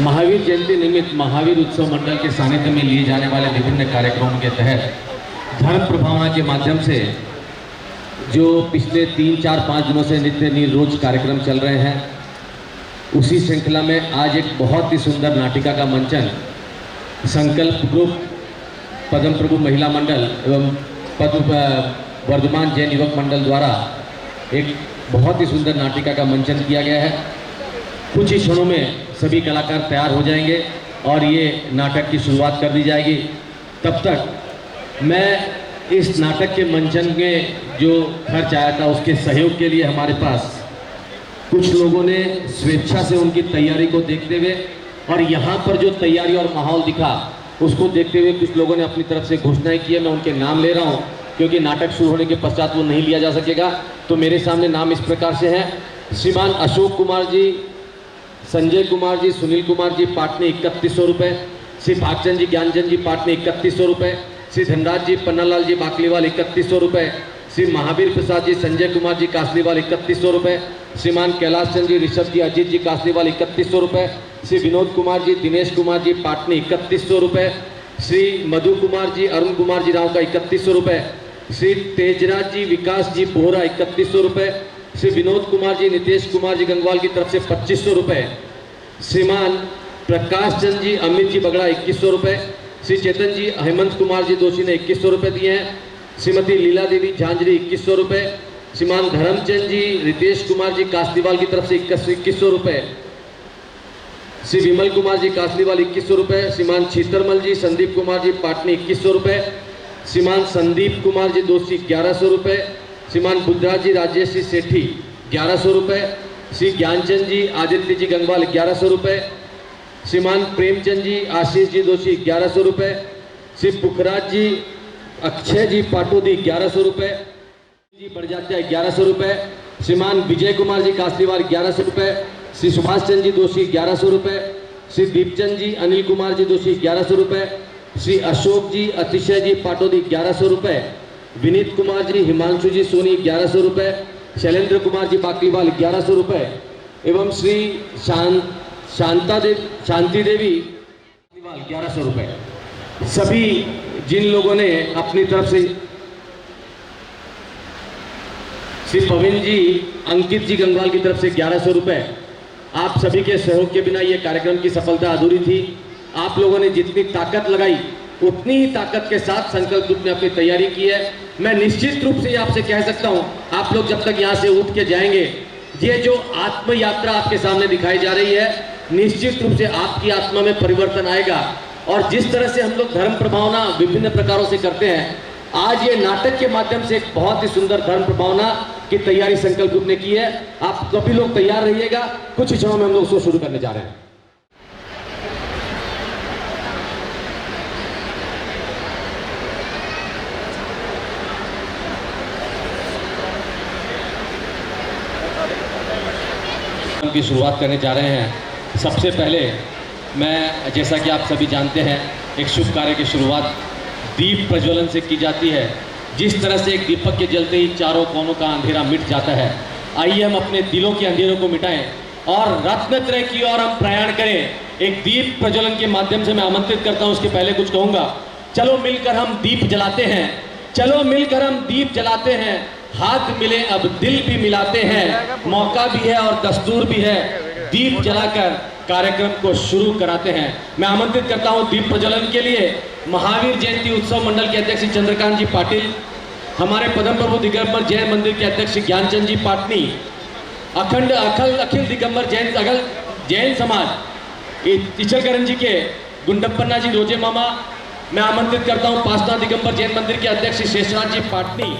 महावीर जयंती निमित्त महावीर उत्सव मंडल के सानिध्य में लिए जाने वाले विभिन्न कार्यक्रमों के तहत धर्म प्रभावना के माध्यम से जो पिछले 3, 4, 5 दिनों से नित्य रोज कार्यक्रम चल रहे हैं, उसी श्रृंखला में आज एक बहुत ही सुंदर नाटिका का मंचन संकल्प ग्रुप, पद्म प्रभु महिला मंडल एवं वर्धमान जैन युवक मंडल द्वारा एक बहुत ही सुंदर नाटिका का मंचन किया गया है। कुछ ही क्षणों में सभी कलाकार तैयार हो जाएंगे और ये नाटक की शुरुआत कर दी जाएगी। तब तक मैं इस नाटक के मंचन में जो खर्च आया था उसके सहयोग के लिए हमारे पास कुछ लोगों ने स्वेच्छा से उनकी तैयारी को देखते हुए और यहाँ पर जो तैयारी और माहौल दिखा उसको देखते हुए कुछ लोगों ने अपनी तरफ से घोषणाएं की है। मैं उनके नाम ले रहा हूँ क्योंकि नाटक शुरू होने के पश्चात वो नहीं लिया जा सकेगा। तो मेरे सामने नाम इस प्रकार से हैं: श्रीमान अशोक कुमार जी, संजय कुमार जी, सुनील कुमार जी, पाटनी 3100 रुपये। श्री भागचंद जी, ज्ञानचंद जी, पाटनी 3100 रुपये। श्री धनराज जी, पन्नालाल जी, बाकलीवाल 3100 रुपये। श्री महावीर प्रसाद जी, संजय कुमार जी, कासलीवाल 3100 रुपये। श्रीमान कैलाश चंद जी, ऋषभ जी, अजीत जी, कासलीवाल 3100 रुपये। श्री विनोद कुमार जी, दिनेश कुमार जी, पाटनी 3100 रुपये। श्री मधु कुमार जी, अरुण कुमार जी राव का 3100 रुपये। श्री तेजराज जी, विकास जी, बोहरा 3100 रुपये। श्री विनोद कुमार जी, नितेश कुमार जी गंगवाल की तरफ से 2500 रुपये। श्रीमान प्रकाश चंद जी, अमित जी बगड़ा 2100 रुपये। श्री चेतन जी, हेमंत कुमार जी दोषी ने 2100 रुपये दिए हैं। श्रीमती लीला देवी झांझरी 2100 रुपये। श्रीमान धर्मचंद जी, रितेश कुमार जी कासलीवाल की तरफ से 2100 रुपये। श्री विमल कुमार जी, कासलीवाल 2100 रुपये। श्रीमान छीतरमल जी, संदीप कुमार जी, पाटनी 2100 रुपये। श्रीमान संदीप कुमार जी दोषी 1100 रुपये। श्रीमान बुद्धराज जी, राजेश जी सेठी 1100 रुपये। श्री ज्ञानचंद जी, आदित्य जी गंगवाल 1100 रुपये। श्रीमान प्रेमचंद जी, आशीष जी दोषी 1100 रुपये। श्री पुखराज जी, अक्षय जी पाटोदी 1100 रुपये। जी बड़जात्या 1100 रुपये। श्रीमान विजय कुमार जी, कासलीवाल 1100 रुपये। श्री सुभाष चंद जी दोषी 1100 रुपये। श्री दीपचंद जी, अनिल कुमार जी दोषी 1100 रुपये। श्री अशोक जी, अतिशय जी पाटोदी 1100 रुपये। विनीत कुमार जी, हिमांशु जी सोनी 1100 रुपये। शैलेंद्र कुमार जी बाकलीवाल 1100 रुपये एवं श्री शांति देवी 1100 रुपये। सभी जिन लोगों ने अपनी तरफ से, श्री पवन जी, अंकित जी गंगवाल की तरफ से 1100 रुपये। आप सभी के सहयोग के बिना ये कार्यक्रम की सफलता अधूरी थी। आप लोगों ने जितनी ताकत लगाई उतनी ही ताकत के साथ संकल्प ग्रुप ने अपनी तैयारी की है। मैं निश्चित रूप से आपसे कह सकता हूं, आप लोग जब तक यहां से उठ के जाएंगे, ये जो आत्म यात्रा आपके सामने दिखाई जा रही है, निश्चित रूप से आपकी आत्मा में परिवर्तन आएगा। और जिस तरह से हम लोग धर्म प्रभावना विभिन्न प्रकारों से करते हैं, आज ये नाटक के माध्यम से एक बहुत ही सुंदर धर्म प्रभावना की तैयारी संकल्प ग्रुप ने की है। आप सभी लोग तैयार रहिएगा, कुछ ही क्षणों में हम लोग उसको शुरू करने जा रहे हैं। की शुरुआत करने जा रहे हैं। सबसे पहले मैं, जैसा कि आप सभी जानते हैं, एक शुभ कार्य की शुरुआत दीप प्रज्वलन से की जाती है। जिस तरह से एक दीपक के जलते ही चारों कोनों का अंधेरा मिट जाता है, आइए हम अपने दिलों के अंधेरों को मिटाएं और रत्नत्रय की ओर हम प्रयाण करें। एक दीप प्रज्वलन के माध्यम से मैं आमंत्रित करता हूं। उसके पहले कुछ कहूंगा। चलो मिलकर हम दीप जलाते हैं, चलो मिलकर हम दीप जलाते हैं, हाथ मिले अब दिल भी मिलाते हैं, मौका भी है और दस्तूर भी है, दीप जलाकर कार्यक्रम को शुरू कराते हैं। मैं आमंत्रित करता हूं दीप प्रज्वलन के लिए महावीर जयंती उत्सव मंडल के अध्यक्ष चंद्रकांत जी पाटिल, हमारे पद्म प्रभु दिगंबर जैन मंदिर के अध्यक्ष ज्ञानचंद जी पाटनी, अखिल दिगंबर जैन समाज इचलकरंजी के गुंडप्पन्ना जी रोजे मामा। मैं आमंत्रित करता हूं पासना दिगंबर जैन मंदिर के अध्यक्ष शेषनाथ जी पाटनी।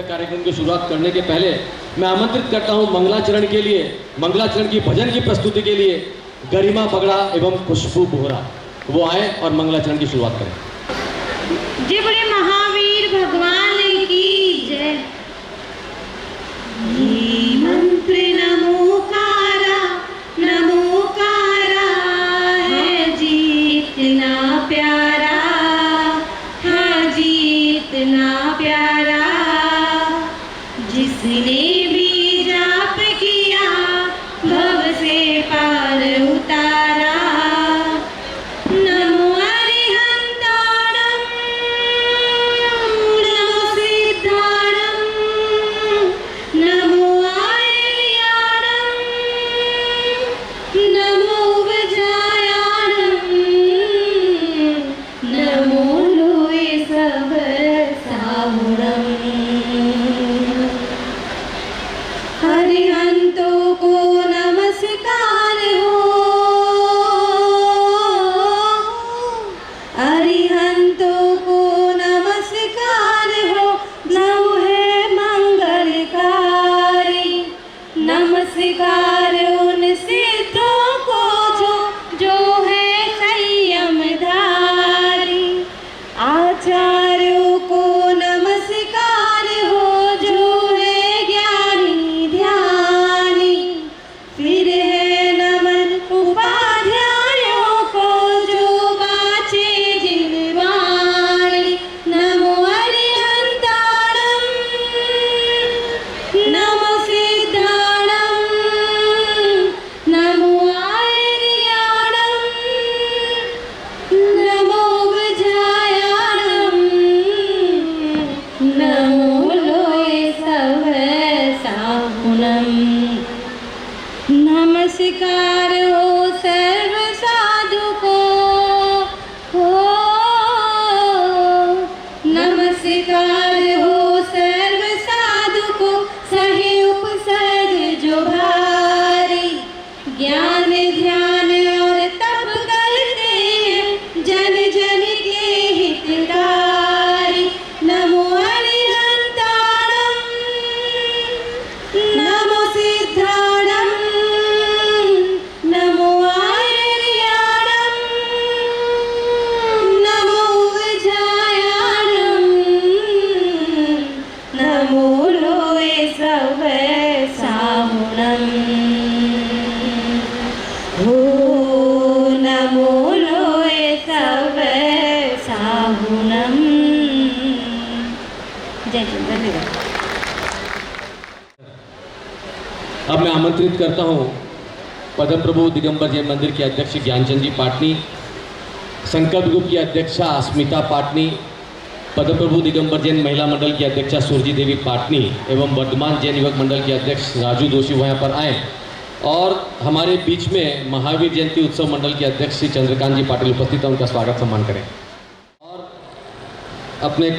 कार्यक्रम की शुरुआत करने के पहले मैं आमंत्रित करता हूं मंगलाचरण के लिए, मंगलाचरण की भजन की प्रस्तुति के लिए गरिमा बगड़ा एवं खुशबू बोहरा, वो आए और मंगलाचरण की शुरुआत करें। जय बोले महावीर भगवान की जय। ये मंत्र नमोकारा है जीतना प्यारा, है जीतना प्यारा। जिसने भी जाप किया भव से पार उतारा। नमो अरिहंताणं जय हिंद, धन्यवाद। अब मैं आमंत्रित करता हूं पद्म प्रभु दिगंबर जैन मंदिर के अध्यक्ष ज्ञानचंद जी पाटनी, संकल्प ग्रुप की अध्यक्षा अस्मिता पाटनी, पद्म प्रभु दिगंबर जैन महिला मंडल की अध्यक्षा सुरजी देवी पाटनी एवं वर्धमान जैन युवक मंडल के अध्यक्ष राजू दोषी वहाँ पर आए और हमारे बीच में महावीर जयंती उत्सव मंडल के अध्यक्ष श्री चंद्रकांत जी पाटिल उपस्थित हैं, उनका स्वागत सम्मान करें। और अपने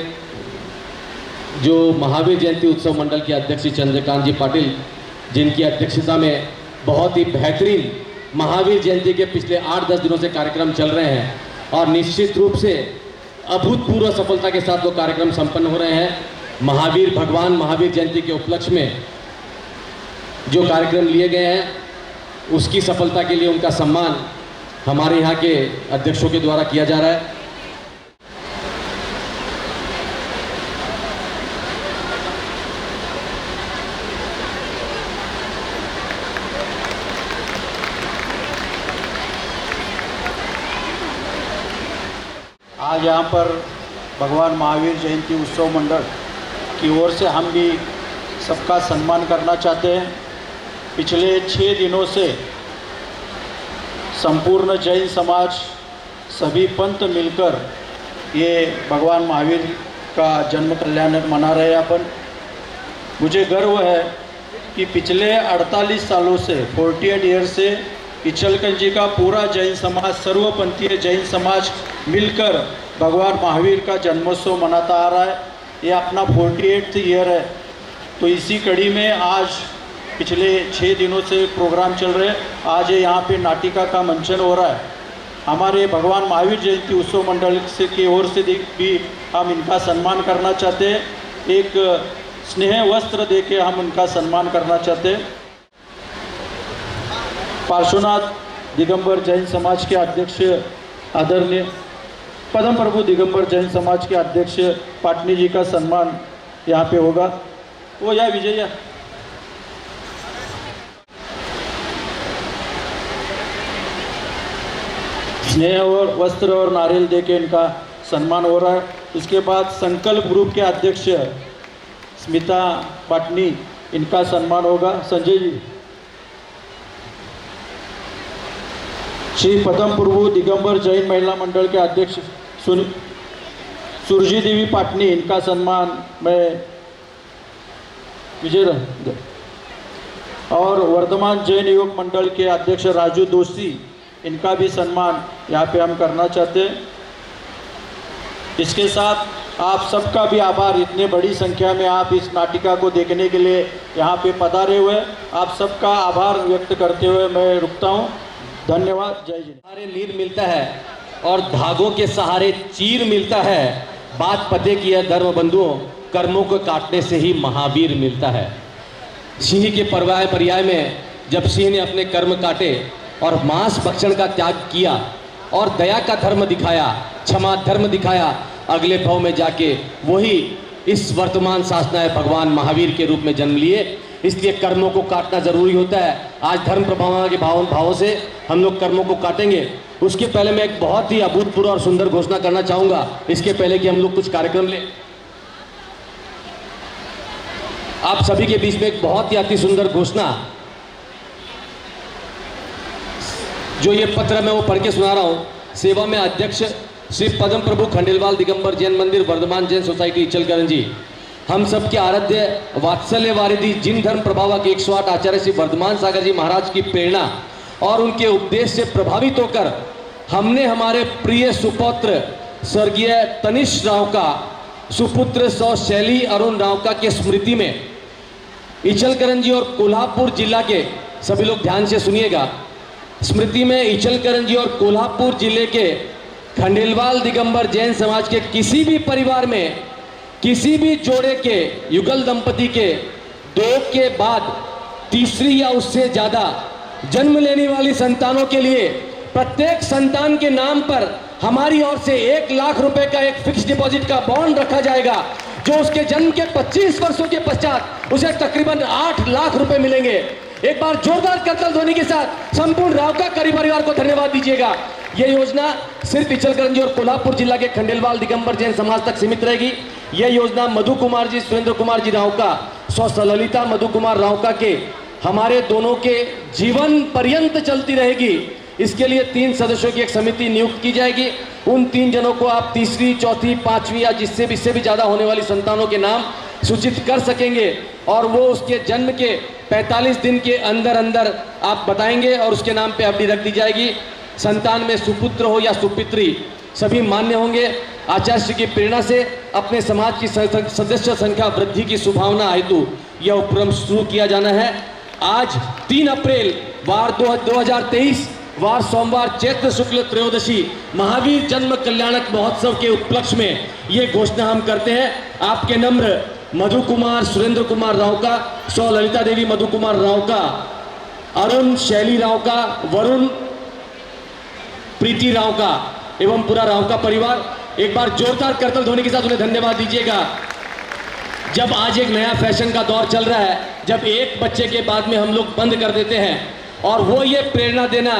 जो महावीर जयंती उत्सव मंडल के अध्यक्ष श्री चंद्रकांत जी पाटिल, जिनकी अध्यक्षता में बहुत ही बेहतरीन महावीर जयंती के पिछले 8-10 दिनों से कार्यक्रम चल रहे हैं और निश्चित रूप से अभूतपूर्व सफलता के साथ वो कार्यक्रम संपन्न हो रहे हैं। महावीर भगवान महावीर जयंती के उपलक्ष्य में जो कार्यक्रम लिए गए हैं उसकी सफलता के लिए उनका सम्मान हमारे यहाँ के अध्यक्षों के द्वारा किया जा रहा है। आज यहाँ पर भगवान महावीर जयंती उत्सव मंडल की ओर से हम भी सबका सम्मान करना चाहते हैं। पिछले 6 दिनों से संपूर्ण जैन समाज, सभी पंथ मिलकर ये भगवान महावीर का जन्म कल्याण मना रहे हैं अपन। मुझे गर्व है कि पिछले 48 सालों से 48 ईयर से इचलकरंजी जी का पूरा जैन समाज, सर्वपंथीय जैन समाज मिलकर भगवान महावीर का जन्मोत्सव मनाता आ रहा है। ये अपना 48th ईयर है। तो इसी कड़ी में आज पिछले 6 दिनों से प्रोग्राम चल रहे हैं। आज यहाँ पे नाटिका का मंचन हो रहा है। हमारे भगवान महावीर जयंती उत्सव मंडल से की ओर से भी हम इनका सम्मान करना चाहते हैं। एक स्नेह वस्त्र देके हम उनका सम्मान करना चाहते हैं। पार्श्वनाथ दिगंबर जैन समाज के अध्यक्ष आदरणीय पद्म प्रभु दिगंबर जैन समाज के अध्यक्ष पाटनी जी का सम्मान यहाँ पे होगा। वो या विजय स्नेह और वस्त्र और नारियल देके इनका सम्मान हो रहा है। इसके बाद संकल्प ग्रुप के अध्यक्ष स्मिता पाटनी, इनका सम्मान होगा। संजय जी। श्री पद्म प्रभु दिगंबर जैन महिला मंडल के अध्यक्ष सुरजी देवी पाटनी, इनका सम्मान मैं विजय। और वर्धमान जैन युवक मंडल के अध्यक्ष राजू दोषी, इनका भी सम्मान यहाँ पे हम करना चाहते हैं। इसके साथ आप सबका भी आभार, इतने बड़ी संख्या में आप इस नाटिका को देखने के लिए यहाँ पे पधारे हुए, आप सबका आभार व्यक्त करते हुए मैं रुकता हूँ। धन्यवाद। जय जी। सहारे लीर मिलता है और धागों के सहारे चीर मिलता है। बात पते की है धर्म बंधुओं, कर्मों को काटने से ही महावीर मिलता है। सिंह के पर्याय में जब सिंह ने अपने कर्म काटे और मांस भक्षण का त्याग किया और दया का धर्म दिखाया, क्षमा धर्म दिखाया, अगले भाव में जाके वही इस वर्तमान शासनाय भगवान महावीर के रूप में जन्म लिए। इसलिए कर्मों को काटना जरूरी होता है। आज धर्म प्रभाव के भावों से हम लोग कर्मों को काटेंगे। उसके पहले मैं एक बहुत ही अभूतपूर्व और सुंदर घोषणा करना चाहूंगा, इसके पहले कि हम लोग कुछ कार्यक्रम लें। आप सभी के बीच में एक बहुत ही अति सुंदर घोषणा, जो ये पत्र मैं वो पढ़ के सुना रहा हूँ। सेवा में अध्यक्ष श्री पद्म प्रभु खंडेलवाल दिगंबर जैन मंदिर, वर्धमान जैन सोसाइटी, इचलकरंजी। हम सबके आराध्य वात्सल्य वारिधि जिन धर्म प्रभावक 108 आचार्य श्री वर्धमान सागर जी महाराज की प्रेरणा और उनके उपदेश से प्रभावित होकर हमने हमारे प्रिय सुपुत्र स्वर्गीय तनिष राव का सुपुत्र सौ शैली अरुण राव का के स्मृति में इचलकरंजी और कोल्हापुर जिला के सभी लोग ध्यान से सुनिएगा। स्मृति में इचलकरंजी और कोल्हापुर जिले के खंडेलवाल दिगंबर जैन समाज के किसी भी परिवार में किसी भी जोड़े के युगल दंपति के 2 के बाद तीसरी या उससे ज्यादा जन्म लेने वाली संतानों के लिए प्रत्येक संतान के नाम पर हमारी ओर से 1 लाख रुपए का एक फिक्स डिपॉजिट का बॉन्ड रखा जाएगा, जो उसके जन्म के 25 वर्षों के पश्चात उसे तकरीबन 8 लाख रुपए मिलेंगे। एक बार जोरदार करतल ध्वनि के साथ संपूर्ण रावका करी परिवार को धन्यवाद दीजिएगा। यह योजना सिर्फ इचलकरंजी और कोल्हापुर जिला के खंडेलवाल दिगंबर जैन समाज तक सीमित रहेगी। यह योजना मधु कुमार जी, सुरेंद्र कुमार जी रावका, स्व ललिता मधु कुमार रावका के हमारे दोनों के जीवन पर्यंत चलती रहेगी। इसके लिए 3 सदस्यों की एक समिति नियुक्त की जाएगी। उन 3 जनों को आप तीसरी, चौथी, 5वीं या जिससे भी ज़्यादा होने वाली संतानों के नाम सूचित कर सकेंगे और वो उसके जन्म के 45 दिन के अंदर अंदर आप बताएंगे और उसके नाम पे एफडी रख दी जाएगी। संतान में सुपुत्र हो या सुपुत्री सभी मान्य होंगे। आचार्य श्री की प्रेरणा से अपने समाज की सदस्य संख्या वृद्धि की शुभकामना हेतु यह उपक्रम शुरू किया जाना है। आज 3 अप्रैल वार 2023 वार सोमवार चैत्र शुक्ल त्रयोदशी महावीर जन्म कल्याणक महोत्सव के उपलक्ष्य में ये घोषणा हम करते हैं। आपके नम्र मधु कुमार, सुरेंद्र कुमार रावका, स्व ललिता देवी मधु कुमार रावका, अरुण शैली रावका, वरुण प्रीति रावका एवं पूरा रावका परिवार एक बार जोरदार करतल ध्वनि के साथ उन्हें धन्यवाद दीजिएगा। जब आज एक नया फैशन का दौर चल रहा है, जब एक बच्चे के बाद में हम लोग बंद कर देते हैं और वो ये प्रेरणा देना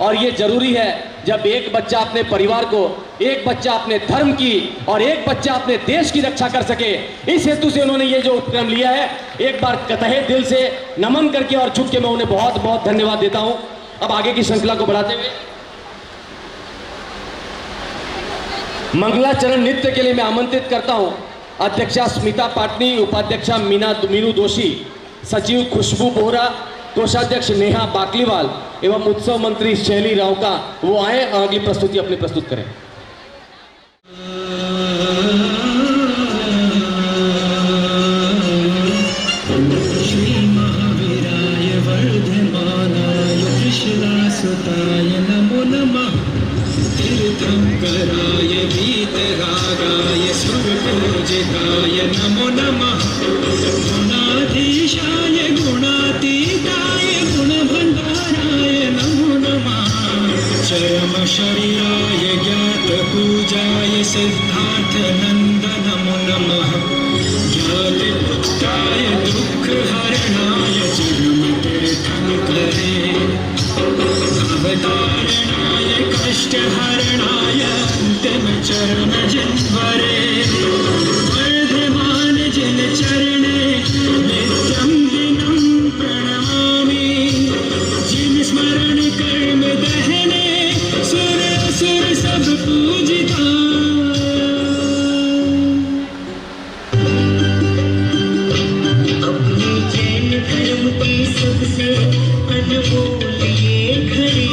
और ये जरूरी है जब एक बच्चा अपने परिवार को, एक बच्चा अपने धर्म की और एक बच्चा अपने देश की रक्षा कर सके। इस हेतु से उन्होंने ये जो उपक्रम लिया है, एक बार कतहे दिल से नमन करके और झुक के मैं उन्हें बहुत बहुत धन्यवाद देता हूं। अब आगे की श्रृंखला को बढ़ाते हुए मंगलाचरण नृत्य के लिए मैं आमंत्रित करता हूं अध्यक्षा स्मिता पाटनी, उपाध्यक्षा मीनू दोषी, सचिव खुशबू बोहरा, कोषाध्यक्ष नेहा बाकलीवाल एवं उत्सव मंत्री शैली रावका वो आए और अगली प्रस्तुति अपनी प्रस्तुत करें। श्री महावीराय वर्धमानाय कृष्णासुताय नमो नमः। तीर्थंकराय वीतरागाय सुरपूजिताय नमो नमः। गुणाधीशाय गुणातीताय गुणभंडाराय नमो नमः। चरम शरीराय ज्ञातपूजाय सिद्धार्थ नंद नमो नमः। ज्ञातिपुत्राय दुःखहरणाय जन्मतीर्थंकरे अवतारणाय कष्टहरणाय अंतिम चरण जिन्वरे वर्धमान जिन चरणे नित्यं दिनं प्रणमामि। जिन स्मरण कर्म दहने सुर असुर सब पूजिता। अपने जैन धर्म की सबसे अनमोल ये घड़ी,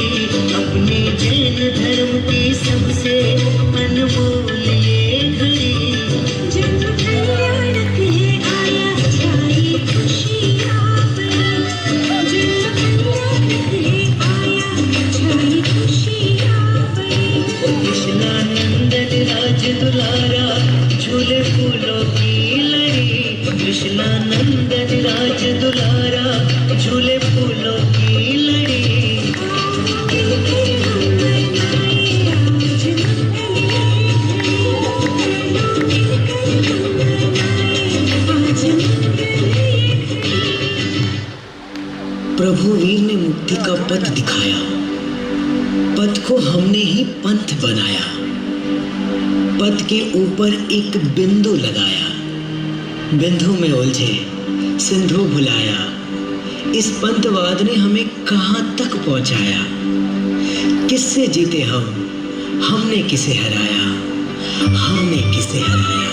अपने जैन धर्म की सबसे अनमोल ये घड़ी। जन्म कल्याणक है आया छाई खुशियाँ बड़ी। जन्म कल्याणक है आया छाई खुशियाँ बड़ी। कृष्णानंदन राज दुलारा झूले फूलों की लड़ी। कृष्णानंदन राज दुलारा झूले फूलों की लड़ी। प्रभु वीर ने मुक्ति का पथ दिखाया, पथ को हमने ही पंथ बनाया। पथ के ऊपर एक बिंदु लगाया, बिंदु में उलझे सिंधु भुलाया। इस पंथवाद ने हमें कहां तक पहुंचाया। किससे जीते हमने किसे हराया, हमने किसे हराया।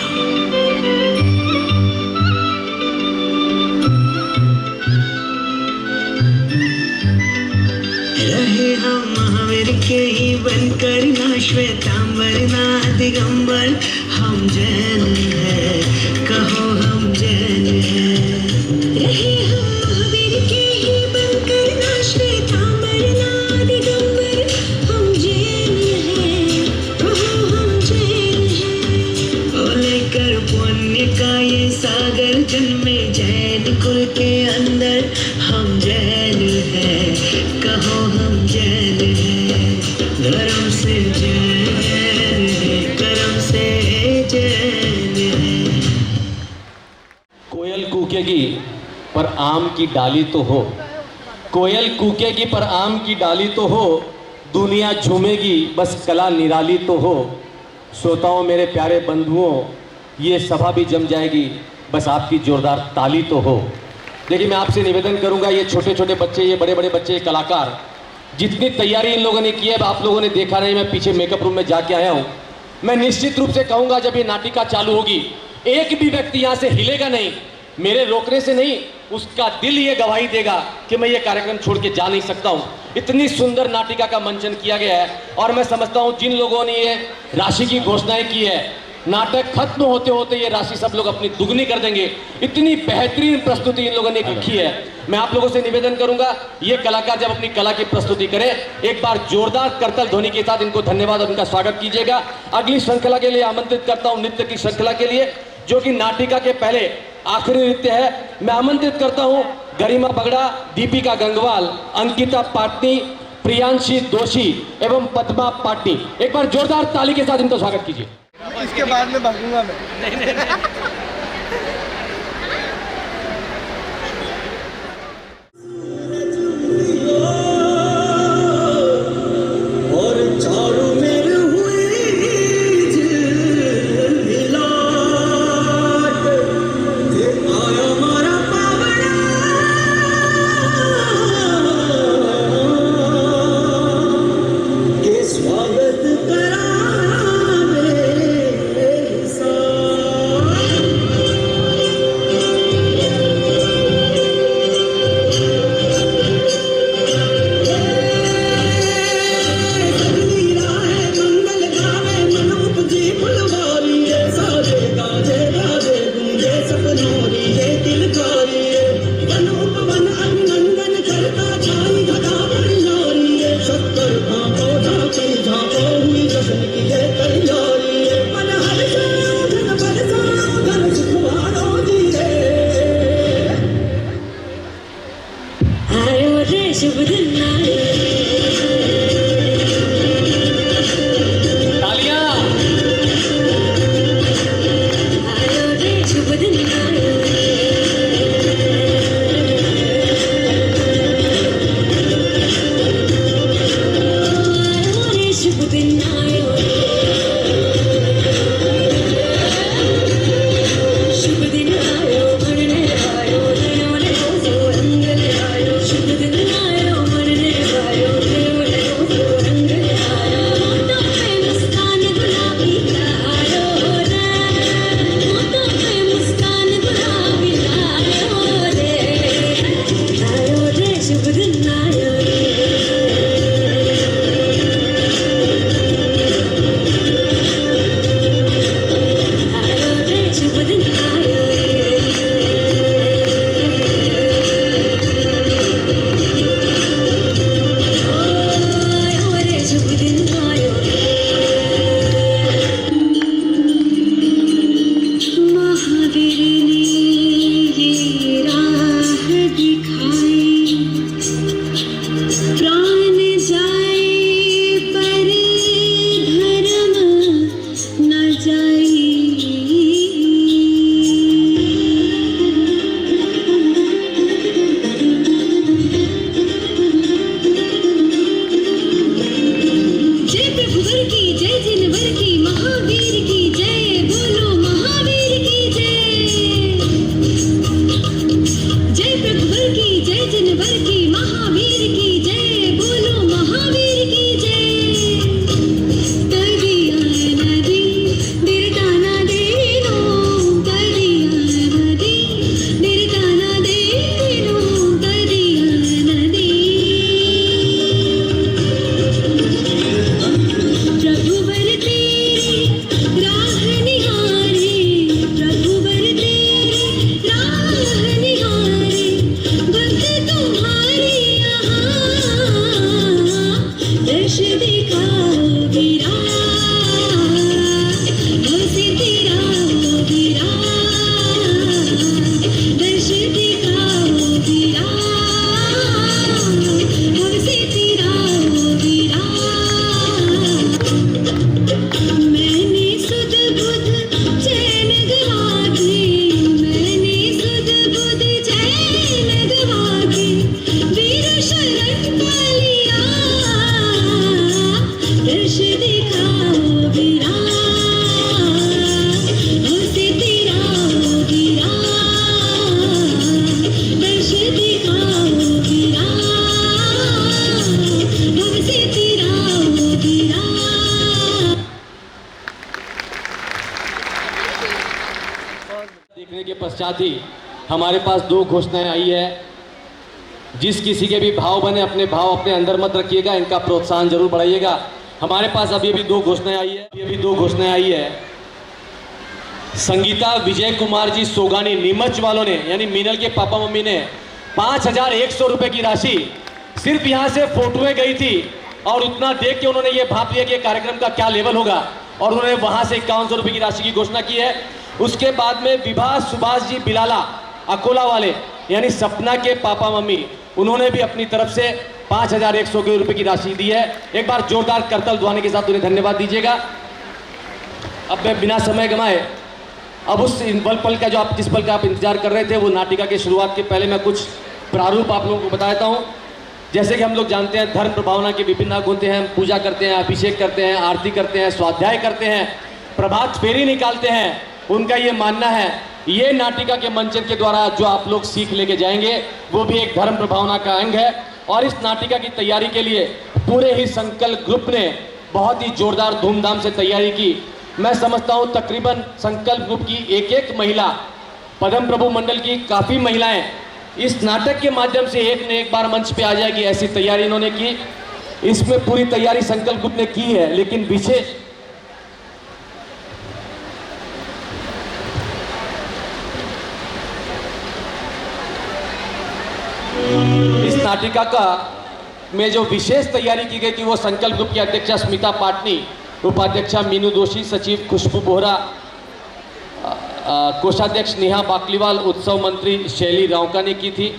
रहे हम महावीर के ही बनकर, ना श्वेतांबर ना दिगंबर। हम जैन हैं, कहो हम जैन हैं। रहे हम महावीर के ही बनकर, ना श्वेतांबर ना दिगंबर। हम जैन हैं, कहो हम जैन हैं। ओ लेकर पुण्य का ये सागर, जन्मे जैन कुल के अंदर। हम जैन हैं, कहो हम जैन हैं। धर्म से जैन है, कर्म से जैन है। कोयल कूकेगी पर आम की डाली तो हो, कोयल कूकेगी पर आम की डाली तो हो। दुनिया झूमेगी बस कला निराली तो हो। श्रोताओं, मेरे प्यारे बंधुओं, ये सभा भी जम जाएगी, बस आपकी जोरदार ताली तो हो। देखिए मैं आपसे निवेदन करूंगा, ये छोटे छोटे बच्चे, ये बड़े बड़े बच्चे, ये कलाकार, जितनी तैयारी इन लोगों ने की है आप लोगों ने देखा नहीं, मैं पीछे मेकअप रूम में जाके आया हूँ। मैं निश्चित रूप से कहूँगा जब ये नाटिका चालू होगी एक भी व्यक्ति यहाँ से हिलेगा नहीं, मेरे रोकने से नहीं, उसका दिल ये गवाही देगा कि मैं ये कार्यक्रम छोड़ के जा नहीं सकता हूँ। इतनी सुंदर नाटिका का मंचन किया गया है और मैं समझता हूँ जिन लोगों ने ये राशि की घोषणाएं की है, नाटक खत्म होते होते ये राशि सब लोग अपनी दुगनी कर देंगे। इतनी बेहतरीन प्रस्तुति इन लोगों ने की है। मैं आप लोगों से निवेदन करूंगा, ये कलाकार जब अपनी कला की प्रस्तुति करें एक बार जोरदार करतल ध्वनि के साथ इनको धन्यवाद और उनका स्वागत कीजिएगा। अगली श्रृंखला के लिए आमंत्रित करता हूं, नृत्य की श्रृंखला के लिए, जो कि नाटिका के पहले आखिरी नृत्य है। मैं आमंत्रित करता हूं गरिमा बगड़ा, दीपिका गंगवाल, अंकिता पाटनी, प्रियांशी दोषी एवं पद्मा पाटनी। एक बार जोरदार ताली के साथ इनका स्वागत कीजिए। इसके बाद में भागूंगा मैं। पश्चात ही हमारे पास 2 घोषणाएं आई है। जिस किसी के भी भाव बने अपने भाव अपने अंदर मत रखिएगा, इनका प्रोत्साहन जरूर बढ़ाइएगा। हमारे पास अभी 2 घोषणाएं आई है। संगीता विजय कुमार जी सोगानी नीमच वालों ने, यानी मीनल के पापा मम्मी ने 5100 रुपए की राशि, सिर्फ यहाँ से फोटोएं गई थी और उतना देख के उन्होंने ये भाप लिया कि कार्यक्रम का क्या लेवल होगा, और उन्होंने वहां से 5100 रुपए की राशि की घोषणा की है। उसके बाद में विभा सुभाष जी बिलाला अकोला वाले, यानी सपना के पापा मम्मी, उन्होंने भी अपनी तरफ से 5100 रुपए की राशि दी है। एक बार जोरदार करतल ध्वनि के साथ उन्हें धन्यवाद दीजिएगा। अब मैं बिना समय गंवाए अब उस पल का जो आप जिस पल का आप इंतजार कर रहे थे, वो नाटिका की शुरुआत के पहले मैं कुछ प्रारूप आप लोगों को बता देता हूँ। जैसे कि हम लोग जानते हैं, धर्म प्रभावना के विभिन्न अंग होते हैं। पूजा करते हैं, अभिषेक करते हैं, आरती करते हैं, स्वाध्याय करते हैं, प्रभात फेरी निकालते हैं। उनका ये मानना है ये नाटिका के मंचन के द्वारा जो आप लोग सीख लेके जाएंगे वो भी एक धर्म प्रभावना का अंग है। और इस नाटिका की तैयारी के लिए पूरे ही संकल्प ग्रुप ने बहुत ही जोरदार धूमधाम से तैयारी की। मैं समझता हूँ तकरीबन संकल्प ग्रुप की एक महिला, पद्म प्रभु मंडल की काफ़ी महिलाएं इस नाटक के माध्यम से एक न एक बार मंच पे आ जाएगी, ऐसी तैयारी इन्होंने की। इसमें पूरी तैयारी संकल्प ग्रुप ने की है। लेकिन विशेष इस नाटिका का में जो विशेष तैयारी की गई थी वो संकल्प ग्रुप की अध्यक्षा स्मिता पाटनी, उपाध्यक्षा मीनू दोषी, सचिव खुशबू बोहरा, कोषाध्यक्ष नेहा बाकलीवाल, उत्सव मंत्री शैली रावका ने की थी।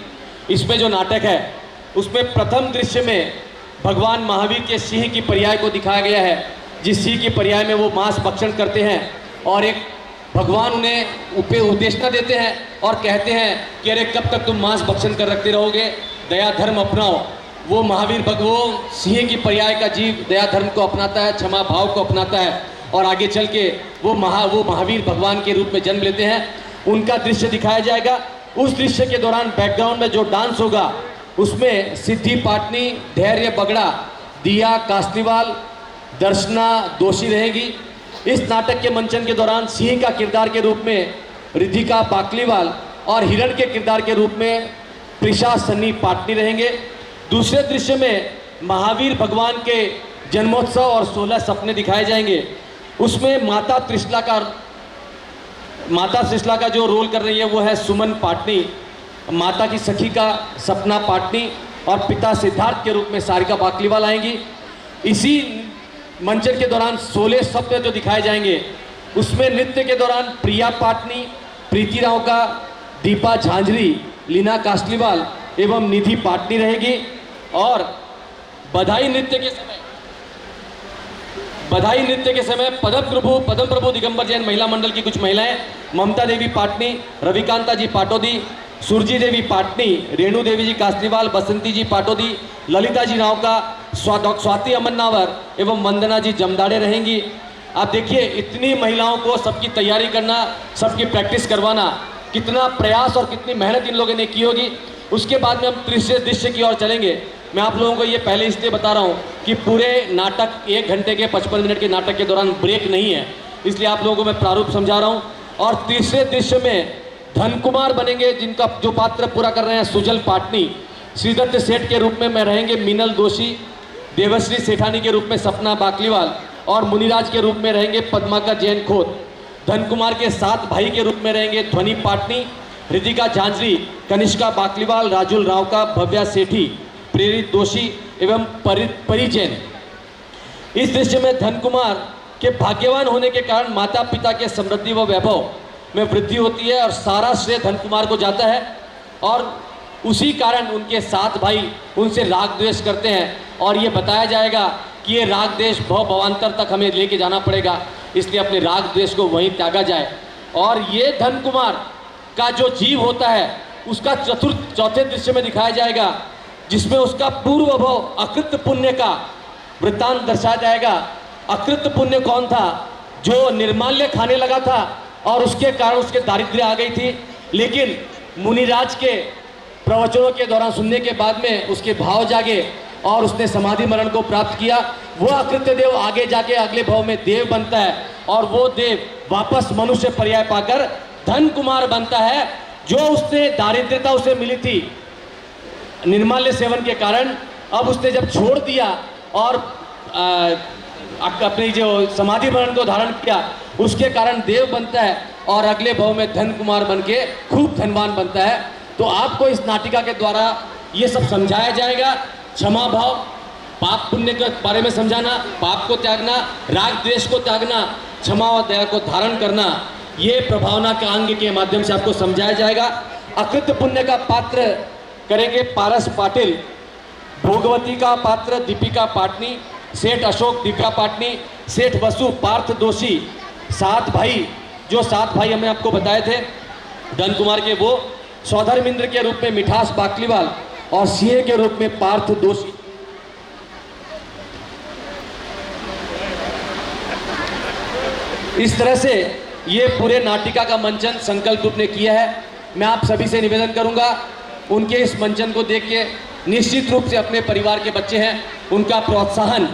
इसमें जो नाटक है उसमें प्रथम दृश्य में भगवान महावीर के सिंह की पर्याय को दिखाया गया है, जिस सिंह की पर्याय में वो मांस भक्षण करते हैं और एक भगवान उन्हें उपदेशना देते हैं और कहते हैं कि अरे कब तक तुम मांस भक्षण कर रखते रहोगे, दया धर्म अपनाओ। वो महावीर वो सिंह की पर्याय का जीव दया धर्म को अपनाता है, क्षमा भाव को अपनाता है और आगे चल के वो महावीर भगवान के रूप में जन्म लेते हैं। उनका दृश्य दिखाया जाएगा। उस दृश्य के दौरान बैकग्राउंड में जो डांस होगा उसमें सिद्धि पाटनी, धैर्य बगड़ा, दिया कासनीवाल, दर्शना दोषी रहेगी। इस नाटक के मंचन के दौरान सिंह का किरदार के रूप में रिधिका बाकलीवाल और हिरण के किरदार के रूप में प्रिशा सन्नी पाटनी रहेंगे। दूसरे दृश्य में महावीर भगवान के जन्मोत्सव और 16 सपने दिखाए जाएंगे। उसमें माता त्रिशला का जो रोल कर रही है वो है सुमन पाटनी, माता की सखी का सपना पाटनी और पिता सिद्धार्थ के रूप में सारिका बाकलीवाल आएंगी। इसी मंचन के दौरान 16 सपने जो दिखाए जाएंगे उसमें नृत्य के दौरान प्रिया पाटनी, प्रीति राव का, दीपा झांझरी, लीना कासलीवाल एवं निधि पाटनी रहेगी। और बधाई नृत्य के समय पद्म प्रभु दिगंबर जैन महिला मंडल की कुछ महिलाएं, ममता देवी पाटनी, रविकांता जी पाटोदी, सुरजी देवी पाटनी, रेणु देवी जी कासनीवाल, बसंती जी पाटोदी, ललिता जी राव का, स्वाति अमन्नावर एवं वंदना जी जमदाड़े रहेंगी। आप देखिए इतनी महिलाओं को सबकी तैयारी करना, सबकी प्रैक्टिस करवाना, कितना प्रयास और कितनी मेहनत इन लोगों ने की होगी। उसके बाद में हम तीसरे दृश्य की ओर चलेंगे। मैं आप लोगों को ये पहले इसलिए बता रहा हूँ कि पूरे नाटक 1 घंटे के 55 मिनट के नाटक के दौरान ब्रेक नहीं है, इसलिए आप लोगों को मैं प्रारूप समझा रहा हूँ। और तीसरे दृश्य में धन कुमार बनेंगे, जिनका जो पात्र पूरा कर रहे हैं सुजल पाटनी, श्रीदत्त सेठ के रूप में रहेंगे मीनल दोषी, देवश्री सेठानी के रूप में सपना बाकलीवाल और मुनिराज के रूप में रहेंगे पद्माकर जैन खोत। धन कुमार के 7 भाई के रूप में रहेंगे ध्वनि पाटनी, रिधिका झांझरी, कनिष्का बाकलीवाल, राजुल राव का, भव्या सेठी, प्रेरित दोषी एवं परी जैन। इस दृश्य में धन कुमार के भाग्यवान होने के कारण माता पिता के समृद्धि व वैभव में वृद्धि होती है और सारा श्रेय धन कुमार को जाता है। और उसी कारण उनके 7 भाई उनसे राग द्वेष करते हैं और ये बताया जाएगा कि ये राग द्वेष भवांतर तक हमें लेके जाना पड़ेगा, इसलिए अपने राग द्वेष को वहीं त्यागा जाए। और ये धन कुमार का जो जीव होता है उसका चौथे दृश्य में दिखाया जाएगा, जिसमें उसका पूर्व भव अकृत पुण्य का वृत्तांत दर्शाया जाएगा। अकृत पुण्य कौन था? जो निर्माल्य खाने लगा था और उसके कारण उसके दारिद्र्य आ गई थी, लेकिन मुनिराज के प्रवचनों के दौरान सुनने के बाद में उसके भाव जागे और उसने समाधि मरण को प्राप्त किया। वो अकृत्य देव आगे जाके अगले भाव में देव बनता है और वो देव वापस मनुष्य पर्याय पाकर धन कुमार बनता है। जो उसने दारिद्रता उसे मिली थी निर्माल्य सेवन के कारण, अब उसने जब छोड़ दिया और अपनी जो समाधि वर्ण को धारण किया, उसके कारण देव बनता है और अगले भाव में धन कुमार बन के खूब धनवान बनता है। तो आपको इस नाटिका के द्वारा ये सब समझाया जाएगा। क्षमा भाव, पाप पुण्य के बारे में समझाना, पाप को त्यागना, राग द्वेष को त्यागना, क्षमा और दया को धारण करना, ये प्रभावना के अंग के माध्यम से आपको समझाया जाएगा। अकृत पुण्य का पात्र करेंगे पारस पाटिल, भोगवती का पात्र दीपिका पाटनी, सेठ अशोक दिव्या पाटनी, सेठ वसु पार्थ दोषी, 7 भाई, जो 7 भाई हमने आपको बताए थे धन कुमार के, वो सौधर्मिंद्र के रूप में मिठास बाकलीवाल और सिंह के रूप में पार्थ दोषी। इस तरह से ये पूरे नाटिका का मंचन संकल्प ग्रुप ने किया है। मैं आप सभी से निवेदन करूंगा, उनके इस मंचन को देख के निश्चित रूप से अपने परिवार के बच्चे हैं, उनका प्रोत्साहन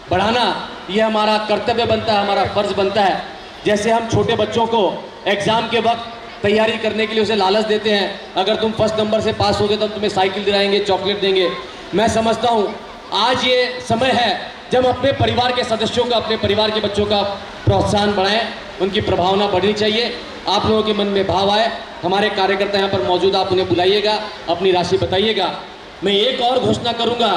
बढ़ाना ये हमारा कर्तव्य बनता है, हमारा फर्ज बनता है। जैसे हम छोटे बच्चों को एग्जाम के वक्त तैयारी करने के लिए उसे लालच देते हैं, अगर तुम फर्स्ट नंबर से पास हो गए तो हम तुम्हें साइकिल दिलाएंगे, चॉकलेट देंगे। मैं समझता हूँ आज ये समय है जब अपने परिवार के सदस्यों का, अपने परिवार के बच्चों का प्रोत्साहन बढ़ाएं, उनकी प्रभावना बढ़नी चाहिए। आप लोगों के मन में भाव आए, हमारे कार्यकर्ता यहाँ पर मौजूद, आप उन्हें बुलाइएगा, अपनी राशि बताइएगा। मैं एक और घोषणा करूँगा,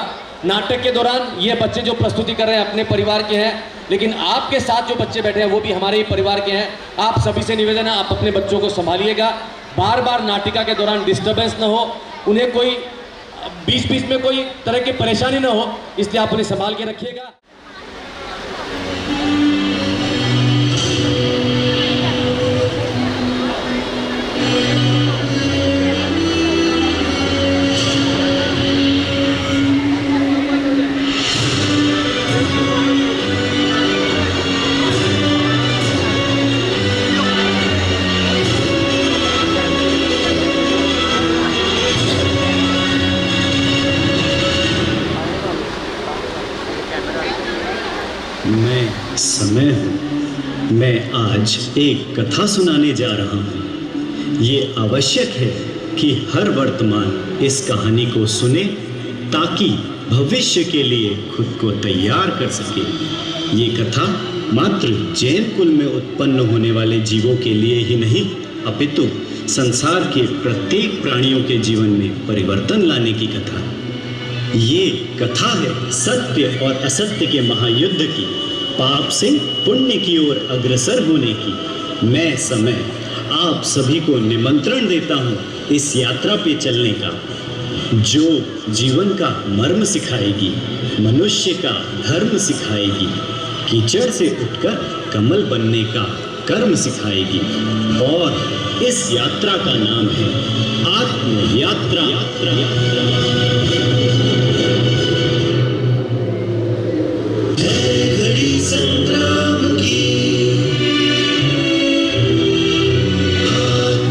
नाटक के दौरान ये बच्चे जो प्रस्तुति कर रहे हैं अपने परिवार के हैं, लेकिन आपके साथ जो बच्चे बैठे हैं वो भी हमारे ही परिवार के हैं। आप सभी से निवेदन है, आप अपने बच्चों को संभालिएगा, बार बार नाटिका के दौरान डिस्टर्बेंस ना हो, उन्हें कोई बीच बीच में कोई तरह की परेशानी ना हो, इसलिए आप उन्हें संभाल के रखिएगा। मैं समय हूँ, मैं आज एक कथा सुनाने जा रहा हूँ। ये आवश्यक है कि हर वर्तमान इस कहानी को सुने ताकि भविष्य के लिए खुद को तैयार कर सके। ये कथा मात्र जैन कुल में उत्पन्न होने वाले जीवों के लिए ही नहीं, अपितु संसार के प्रत्येक प्राणियों के जीवन में परिवर्तन लाने की कथा। ये कथा है सत्य और असत्य के महायुद्ध की, पाप से पुण्य की ओर अग्रसर होने की। मैं समय आप सभी को निमंत्रण देता हूँ इस यात्रा पे चलने का, जो जीवन का मर्म सिखाएगी, मनुष्य का धर्म सिखाएगी, कीचड़ से उठकर कमल बनने का कर्म सिखाएगी। और इस यात्रा का नाम है आत्म यात्रा। संग्राम की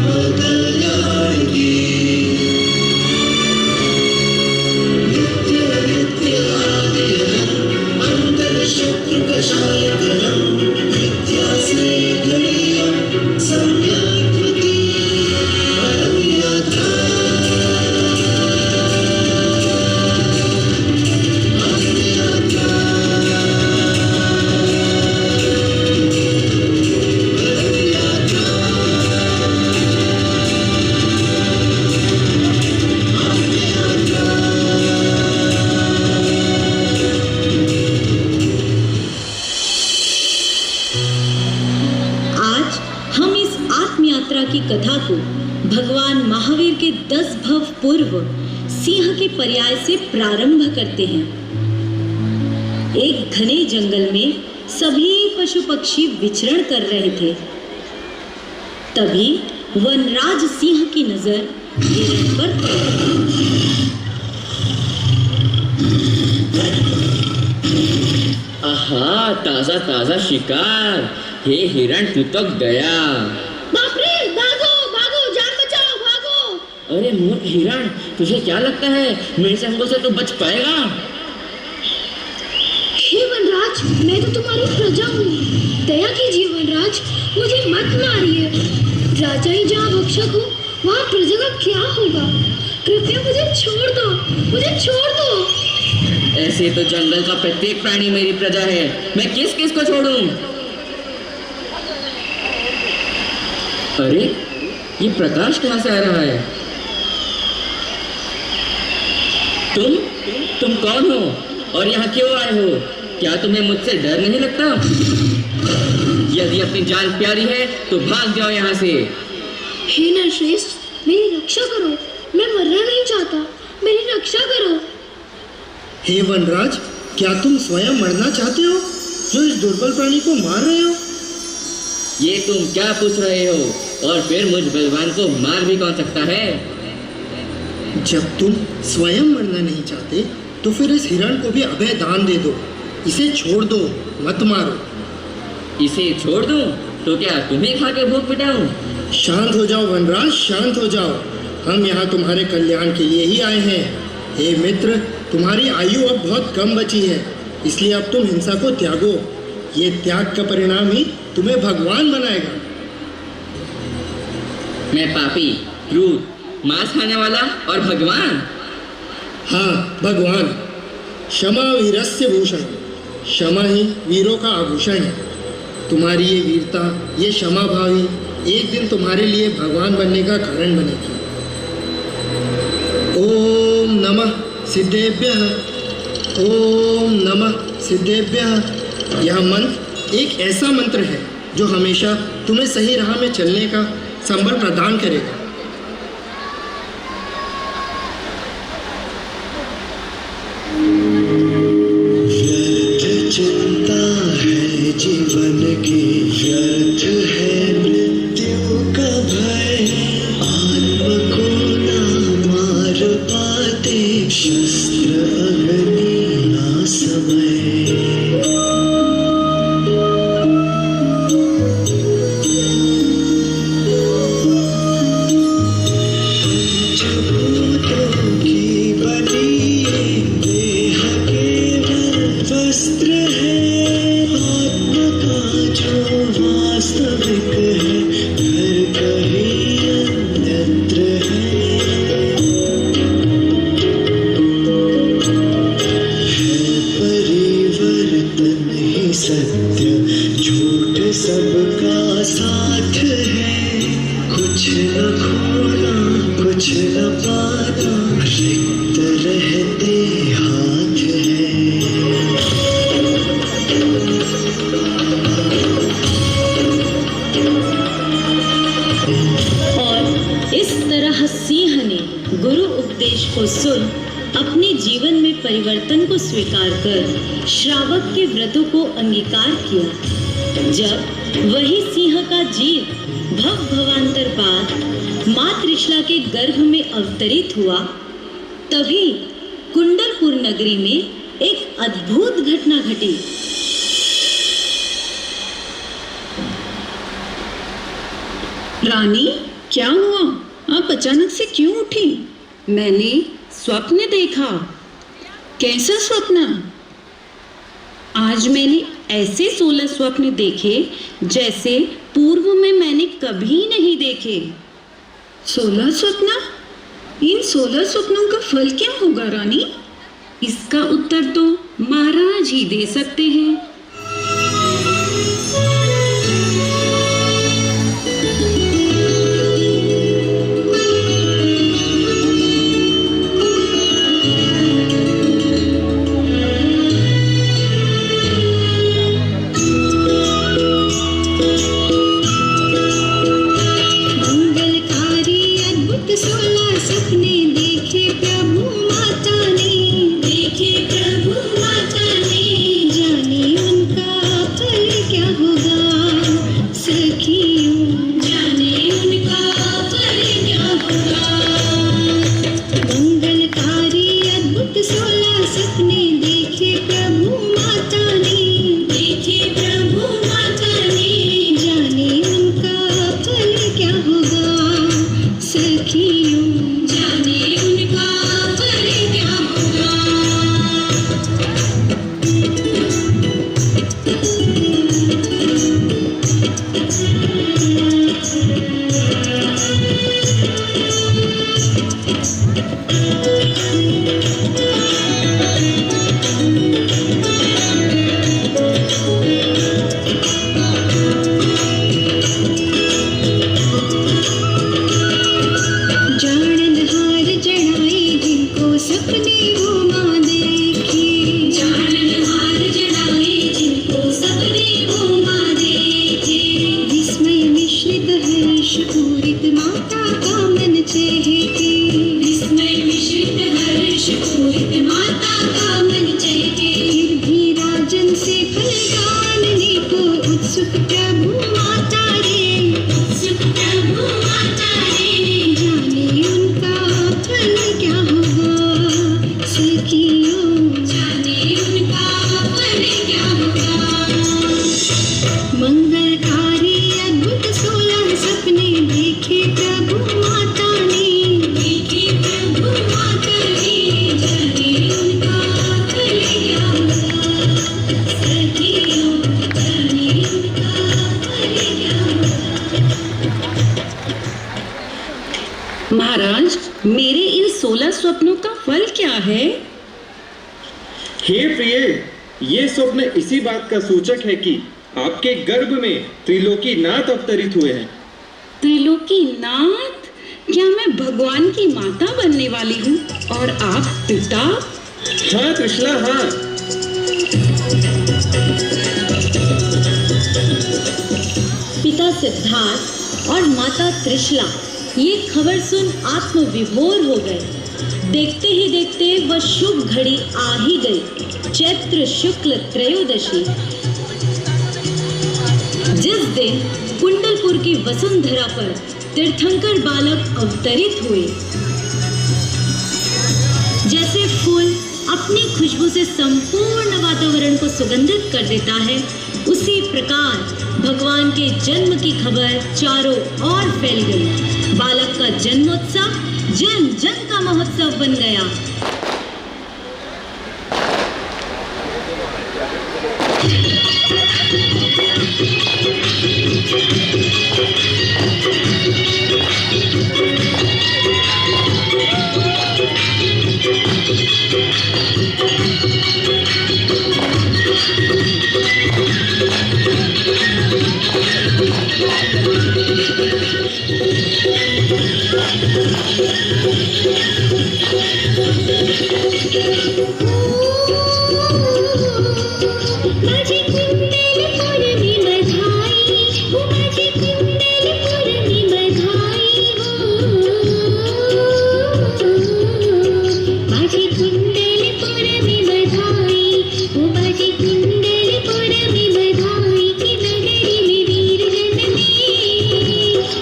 आत्मकल्याण की नित्य नित्य आदिहरम अंतर शत्रु कषायकरम विद्या से घड़ियम सम्यक् परम यात्रा। की कथा को भगवान महावीर के 10 भव पूर्व सिंह के पर्याय से प्रारंभ करते हैं। एक घने जंगल में सभी पशु पक्षी विचरण कर रहे थे। तभी वनराज सिंह की नजर हिरण पर पड़ी। आहा, ताजा ताजा शिकार। हे हिरण, तू तो गया। अरे मूर्ख हिरण, तुझे क्या लगता है मेरे संगों से तू बच पाएगा? हे वनराज, मैं तो तुम्हारी प्रजा हूँ, दया कीजिए वनराज, मुझे मत मारिए। राजा ही जहाँ भक्षक हो वहाँ प्रजा का क्या होगा? कृपया मुझे छोड़ दो, मुझे छोड़ दो। ऐसे तो जंगल का प्रत्येक प्राणी मेरी प्रजा है, मैं किस किस को छोड़ूं? अरे ये प्रकाश कहाँ से आ रहा है? तुम कौन हो और यहाँ क्यों आए हो? क्या तुम्हें मुझसे डर नहीं लगता? यदि अपनी जान प्यारी है तो भाग जाओ यहाँ से। हे नरश्रेष्ठ, मेरी रक्षा करो, मैं मरना नहीं चाहता, मेरी रक्षा करो। हे वनराज, क्या तुम स्वयं मरना चाहते हो जो इस दुर्बल प्राणी को मार रहे हो? ये तुम क्या पूछ रहे हो? और फिर मुझ बलवान को मार भी कौन सकता है? जब तुम स्वयं मरना नहीं चाहते तो फिर इस हिरण को भी अभय दान दे दो। इसे छोड़ दो, मत मारो। इसे छोड़ दूं तो क्या तुम्हें खा के भूख मिटाऊं? शांत हो जाओ वनराज, शांत हो जाओ। हम यहाँ तुम्हारे कल्याण के लिए ही आए हैं। हे मित्र, तुम्हारी आयु अब बहुत कम बची है, इसलिए अब तुम हिंसा को त्यागो। ये त्याग का परिणाम ही तुम्हें भगवान बनाएगा। मैं पापी, क्रूर, मांस खाने वाला और भगवान? हाँ, भगवान। क्षमा वीरस्य भूषण, क्षमा ही वीरों का आभूषण है। तुम्हारी ये वीरता, ये क्षमा भावी एक दिन तुम्हारे लिए भगवान बनने का कारण बनेगी। ओम नमः सिद्धेभ्यः, ओम नमः सिद्धेभ्यः। यह मंत्र एक ऐसा मंत्र है जो हमेशा तुम्हें सही राह में चलने का संबल प्रदान करेगा। चिंता है जीवन की, व्यर्थ है मृत्यु का भय। आत्म को ना मार पाते शस्त्र, अग्नि ना समय। पंचभूतों की बनी देह केवल वस्त्र है। आत्मा का जो वास्तविक है, घर कहीं अन्यत्र है। परिवर्तन ही सत्य, झूठ सबका साथ है। कुछ न खोना, कुछ न पाना, रिक्त रहते हाथ है। और इस तरह सिंह ने गुरु उपदेश को सुन अपने जीवन में परिवर्तन को स्वीकार कर श्रावक के व्रतों को अंगीकार किया। जब वही सिंह का जीव भव भवांतर बाद माँ त्रिशला के गर्भ में अवतरित हुआ, तभी कुंडलपुर नगरी में एक अद्भुत घटना घटी। रानी, क्या हुआ? आप अचानक से क्यों उठी? मैंने स्वप्न देखा। कैसा स्वप्न? आज मैंने ऐसे 16 स्वप्न देखे जैसे पूर्व में मैंने कभी नहीं देखे। 16 स्वप्न? इन 16 स्वप्नों का फल क्या होगा रानी? इसका उत्तर तो महाराज ही दे सकते हैं। मंगलकारी अद्भुत 16 सपने देखे प्रभु माता ने, देखे प्रभु माता ने। जाने सुख प्रभु माता रे, सुख प्रभु माता रे, जाने उनका फल क्या होगा सखियों, जाने उनका फल क्या होगा। मंगलकारी अद्भुत 16 सपने देखे प्रभु माता ने, देखे प्रभु माता ने, जाने उनका फल क्या होगा सखियों, जाने उनका फल क्या होगा। महाराज, मेरे इन 16 स्वप्नों का फल क्या है? हे प्रिय, ये स्वप्न इसी बात का सूचक है कि आपके गर्भ में त्रिलोकी नाथ अवतरित हुए हैं। त्रिलोकी नाथ? क्या मैं भगवान की माता बनने वाली हूँ और आप पिता? हाँ त्रिशला, हाँ। पिता सिद्धार्थ और माता त्रिशला ये खबर सुन आत्मविभोर हो गए। देखते ही देखते वह शुभ घड़ी आ ही गई। चैत्र शुक्ल त्रयोदशी, जिस दिन कुंडलपुर की वसुंधरा पर तीर्थंकर बालक अवतरित हुए। जैसे फूल अपनी खुशबू से संपूर्ण वातावरण को सुगंधित कर देता है, उसी प्रकार भगवान के जन्म की खबर चारों ओर फैल गई। बालक का जन्मोत्सव जन जन का महोत्सव बन गया। माझी कुंडलपुर मी बधाई हो, माझी कुंडलपुर मी बधाई हो, माझी कुंडलपुर मी बधाई हो, माझी कुंडलपुर मी बधाई। की नगरी में वीर जन्मे,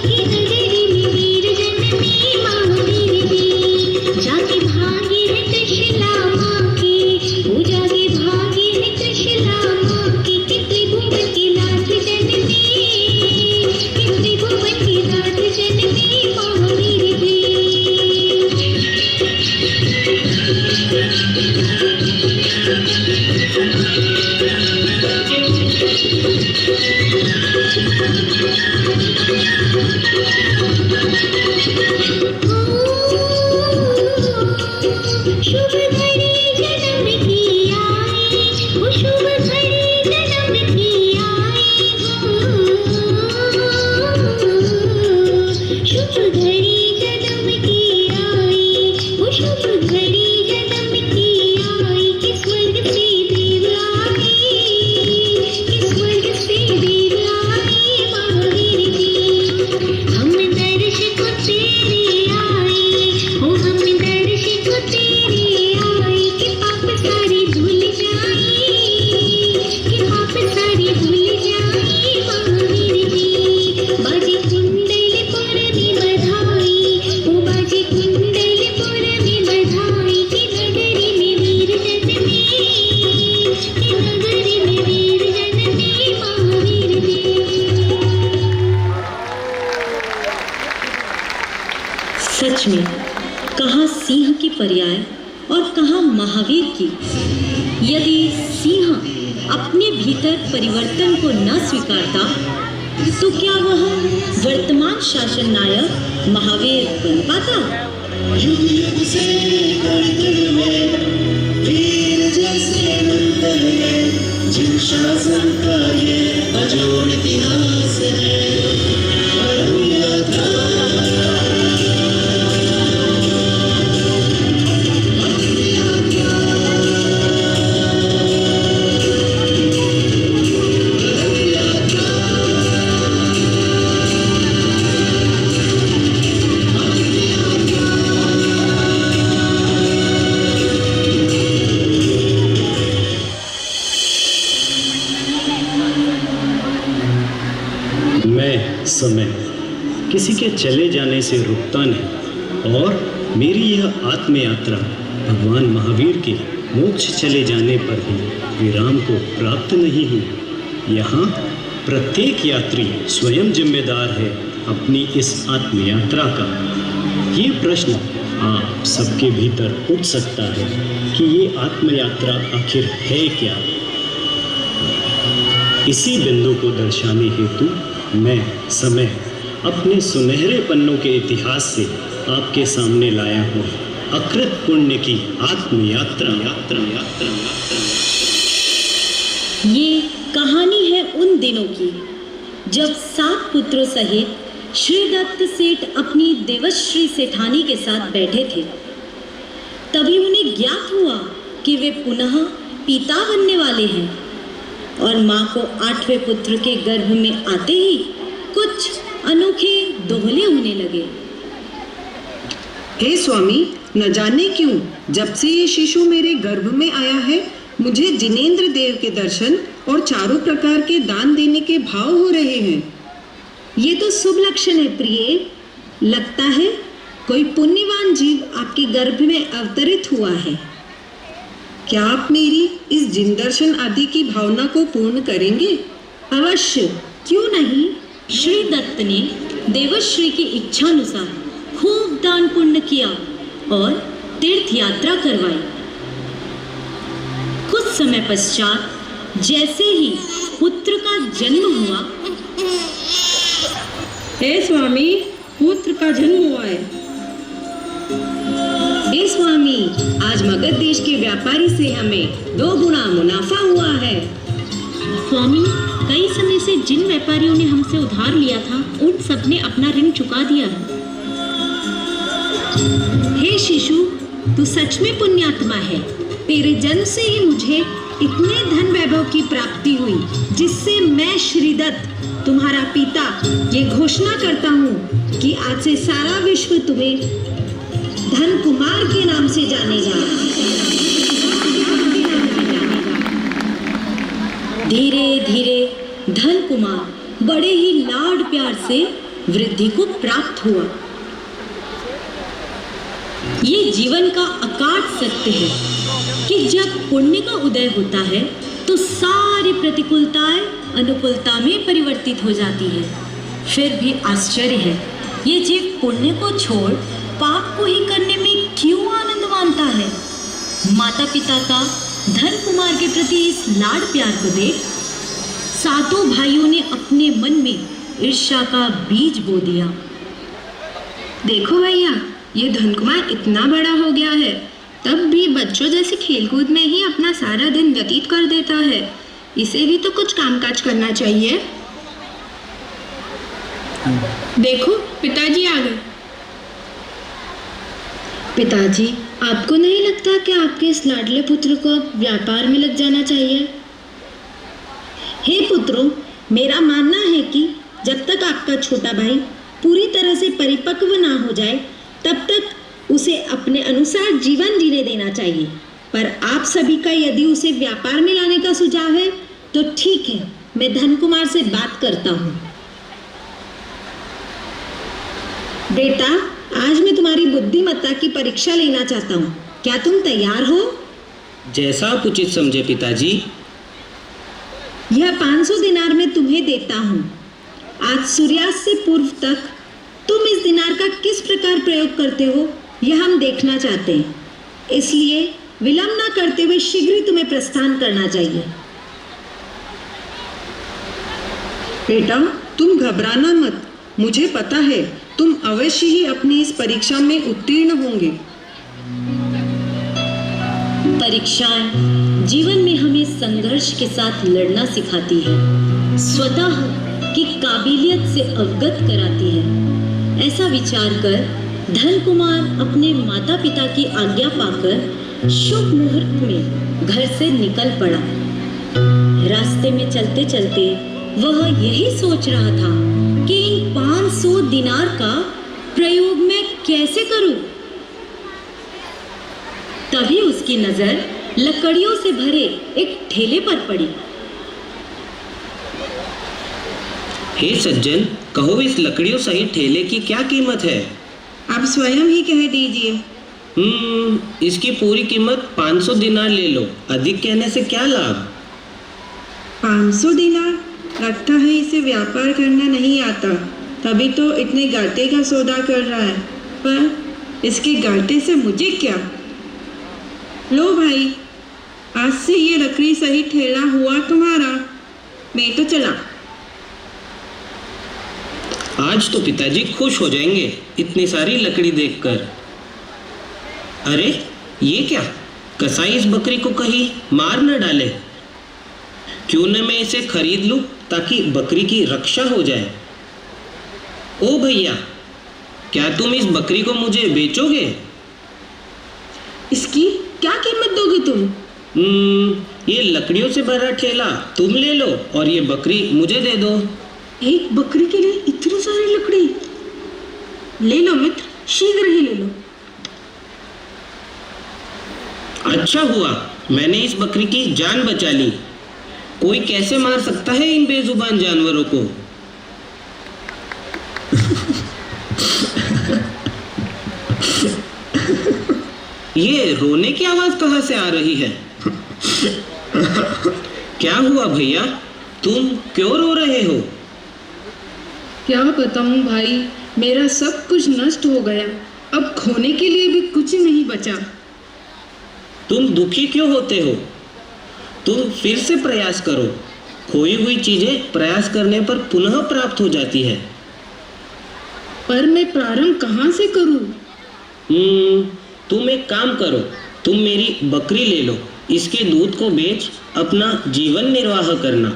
की नगरी में वीर जन्मे महावीर जी, जाके भागी है त्रिशला माँ की, वो जाके भागी है त्रिशला माँ की, कि त्रिभुवन की नाथ जन्मे, कि त्रिभुवन की नाथ जन्मे महावीर जी। शुभ घड़ी जन्म की आई हो, शुभ घड़ी जन्म की आई हो, शुभ घड़ी जन्म की आई हो, शुभ घड़ी जन्म की आई। कि स्वर्ग से देव आई, कि स्वर्ग से देव आई महावीर जी। हम दर्श को तेरे आए हो, हम दर्श को तेरे आए, कि पाप सारे धुल जाए, कि पाप सारे धुल जाए महावीर जी। बाजे कुंडलपुर में बधाई हो, बाजे कुंडलपुर में बधाई। कि नगरी में वीर जन्मे, कि नगरी में वीर जन्मे महावीर जी। सच में कहाँ सिंह की पर्याय और कहाँ महावीर की। यदि सिंह अपने भीतर परिवर्तन को न स्वीकारता तो क्या वह वर्तमान शासन नायक महावीर बन पाता? युग युग से गर्दन में वीर जैसे मंडल है, जिन शासन का ये अजोड़ इतिहास है। परम यात्रा समय किसी के चले जाने से रुकता नहीं और मेरी यह आत्म यात्रा भगवान महावीर के मोक्ष चले जाने पर भी विराम को प्राप्त नहीं हुई। यहाँ प्रत्येक यात्री स्वयं जिम्मेदार है अपनी इस आत्म यात्रा का। ये प्रश्न आप सबके भीतर उठ सकता है कि ये आत्म यात्रा आखिर है क्या। इसी बिंदु को दर्शाने हेतु मैं समय अपने सुनहरे पन्नों के इतिहास से आपके सामने लाया हूँ अकृत पुण्य की आत्म यात्रा। ये कहानी है उन दिनों की जब 7 पुत्रों सहित श्री दत्त सेठ अपनी देवश्री सेठानी के साथ बैठे थे। तभी उन्हें ज्ञात हुआ कि वे पुनः पिता बनने वाले हैं और माँ को 8वें पुत्र के गर्भ में आते ही कुछ अनोखे दोहले होने लगे। हे स्वामी, न जाने क्यों जब से ये शिशु मेरे गर्भ में आया है मुझे जिनेंद्र देव के दर्शन और चारों प्रकार के दान देने के भाव हो रहे हैं। ये तो शुभ लक्षण है प्रिय। लगता है कोई पुण्यवान जीव आपके गर्भ में अवतरित हुआ है। क्या आप मेरी इस जिन दर्शन आदि की भावना को पूर्ण करेंगे? अवश्य, क्यों नहीं। श्री दत्त ने देवश्री की इच्छानुसार खूब दान पुण्य किया और तीर्थ यात्रा करवाई। कुछ समय पश्चात जैसे ही पुत्र का जन्म हुआ, हे स्वामी, पुत्र का जन्म हुआ है। हे स्वामी, आज मगध देश के व्यापारी से हमें 2 गुना मुनाफा हुआ है। स्वामी, कई समय से जिन व्यापारियों ने हमसे उधार लिया था उन सब ने अपना ऋण चुका दिया है। हे शिशु, तू सच में पुण्यात्मा है। तेरे जन्म से ही मुझे इतने धन वैभव की प्राप्ति हुई जिससे मैं श्रीदत्त तुम्हारा पिता ये घोषणा करता हूँ कि आज से सारा विश्व तुम्हें धन कुमार के नाम से जानेगा। धीरे धीरे धन कुमार बड़े ही लाड प्यार से वृद्धि को प्राप्त हुआ। ये जीवन का अकाट सत्य है कि जब पुण्य का उदय होता है तो सारी प्रतिकूलताएं अनुकूलता में परिवर्तित हो जाती है। फिर भी आश्चर्य है, ये जीव पुण्य को छोड़ पाप को ही करने में क्यों आनंद मानता है। माता पिता का धन कुमार के प्रति इस लाड प्यार को देख सातों भाइयों ने अपने मन में ईर्ष्या का बीज बो दिया। देखो भैया, ये धनकुमार इतना बड़ा हो गया है तब भी बच्चों जैसे खेलकूद में ही अपना सारा दिन व्यतीत कर देता है। इसे भी तो कुछ कामकाज करना चाहिए। देखो, पिताजी आ गए। पिताजी, आपको नहीं लगता कि आपके इस लाडले पुत्र को अब व्यापार में लग जाना चाहिए? हे पुत्रों, मेरा मानना है कि जब तक आपका छोटा भाई पूरी तरह से परिपक्व ना हो जाए तब तक उसे अपने अनुसार जीवन जीने देना चाहिए। पर आप सभी का यदि उसे व्यापार में लाने का सुझाव है तो ठीक है, मैं धन कुमार से बात करता हूँ। बेटा, आज मैं तुम्हारी बुद्धिमत्ता की परीक्षा लेना चाहता हूँ। क्या तुम तैयार हो? जैसा आप उचित समझे पिताजी। यह 500 दिनार मैं तुम्हें देता हूँ। आज सूर्यास्त से पूर्व तक तुम इस दिनार का किस प्रकार प्रयोग करते हो यह हम देखना चाहते हैं। इसलिए विलंब न करते हुए शीघ्र ही तुम्हें प्रस्थान करना चाहिए। बेटा, तुम घबराना मत। मुझे पता है तुम अवश्य ही अपनी इस परीक्षा में उत्तीर्ण होंगे। परीक्षाएं जीवन में हमें संघर्ष के साथ लड़ना सिखाती है, स्वतः की काबिलियत से अवगत कराती है। ऐसा विचार कर धन कुमार अपने माता पिता की आज्ञा पाकर शुभ मुहूर्त में घर से निकल पड़ा। रास्ते में चलते चलते वह यही सोच रहा था कि इन 500 दिनार का प्रयोग मैं कैसे करूं। तभी उसकी नजर लकड़ियों से भरे एक ठेले पर पड़ी। हे सज्जन, कहो इस लकड़ियों सहित ठेले की क्या कीमत है? आप स्वयं ही कह दीजिए। इसकी पूरी कीमत 500 दिनार ले लो, अधिक कहने से क्या लाभ? 500 दिनार? लगता है इसे व्यापार करना नहीं आता, तभी तो इतने घाटे का सौदा कर रहा है। पर इसके घाटे से मुझे क्या? लो भाई, आज से ये लकड़ी सही ठेला हुआ तुम्हारा। मैं तो चला। आज तो पिताजी खुश हो जाएंगे इतनी सारी लकड़ी देखकर। अरे ये क्या? कसाई इस बकरी को कहीं मार न डाले। क्यों न मैं इसे खरीद लूं ताकि बकरी की रक्षा हो जाए। ओ भैया, क्या तुम इस बकरी को मुझे बेचोगे? इसकी क्या कीमत दोगे तुम? ये लकड़ियों से भरा ठेला तुम ले लो और ये बकरी मुझे दे दो। एक बकरी के लिए इतनी सारी लकड़ी? ले लो मित्र, शीघ्र ही ले लो। अच्छा हुआ मैंने इस बकरी की जान बचा ली। कोई कैसे मार सकता है इन बेजुबान जानवरों को? ये रोने की आवाज कहाँ से आ रही है? क्या हुआ भैया, तुम क्यों रो रहे हो? क्या बताऊं भाई, मेरा सब कुछ नष्ट हो गया। अब खोने के लिए भी कुछ नहीं बचा। तुम दुखी क्यों होते हो? तुम फिर से प्रयास करो। खोई हुई चीजें प्रयास करने पर पुनः प्राप्त हो जाती है। पर मैं प्रारंभ कहाँ से करूं? तुम एक काम करो, तुम मेरी बकरी ले लो, इसके दूध को बेच अपना जीवन निर्वाह करना।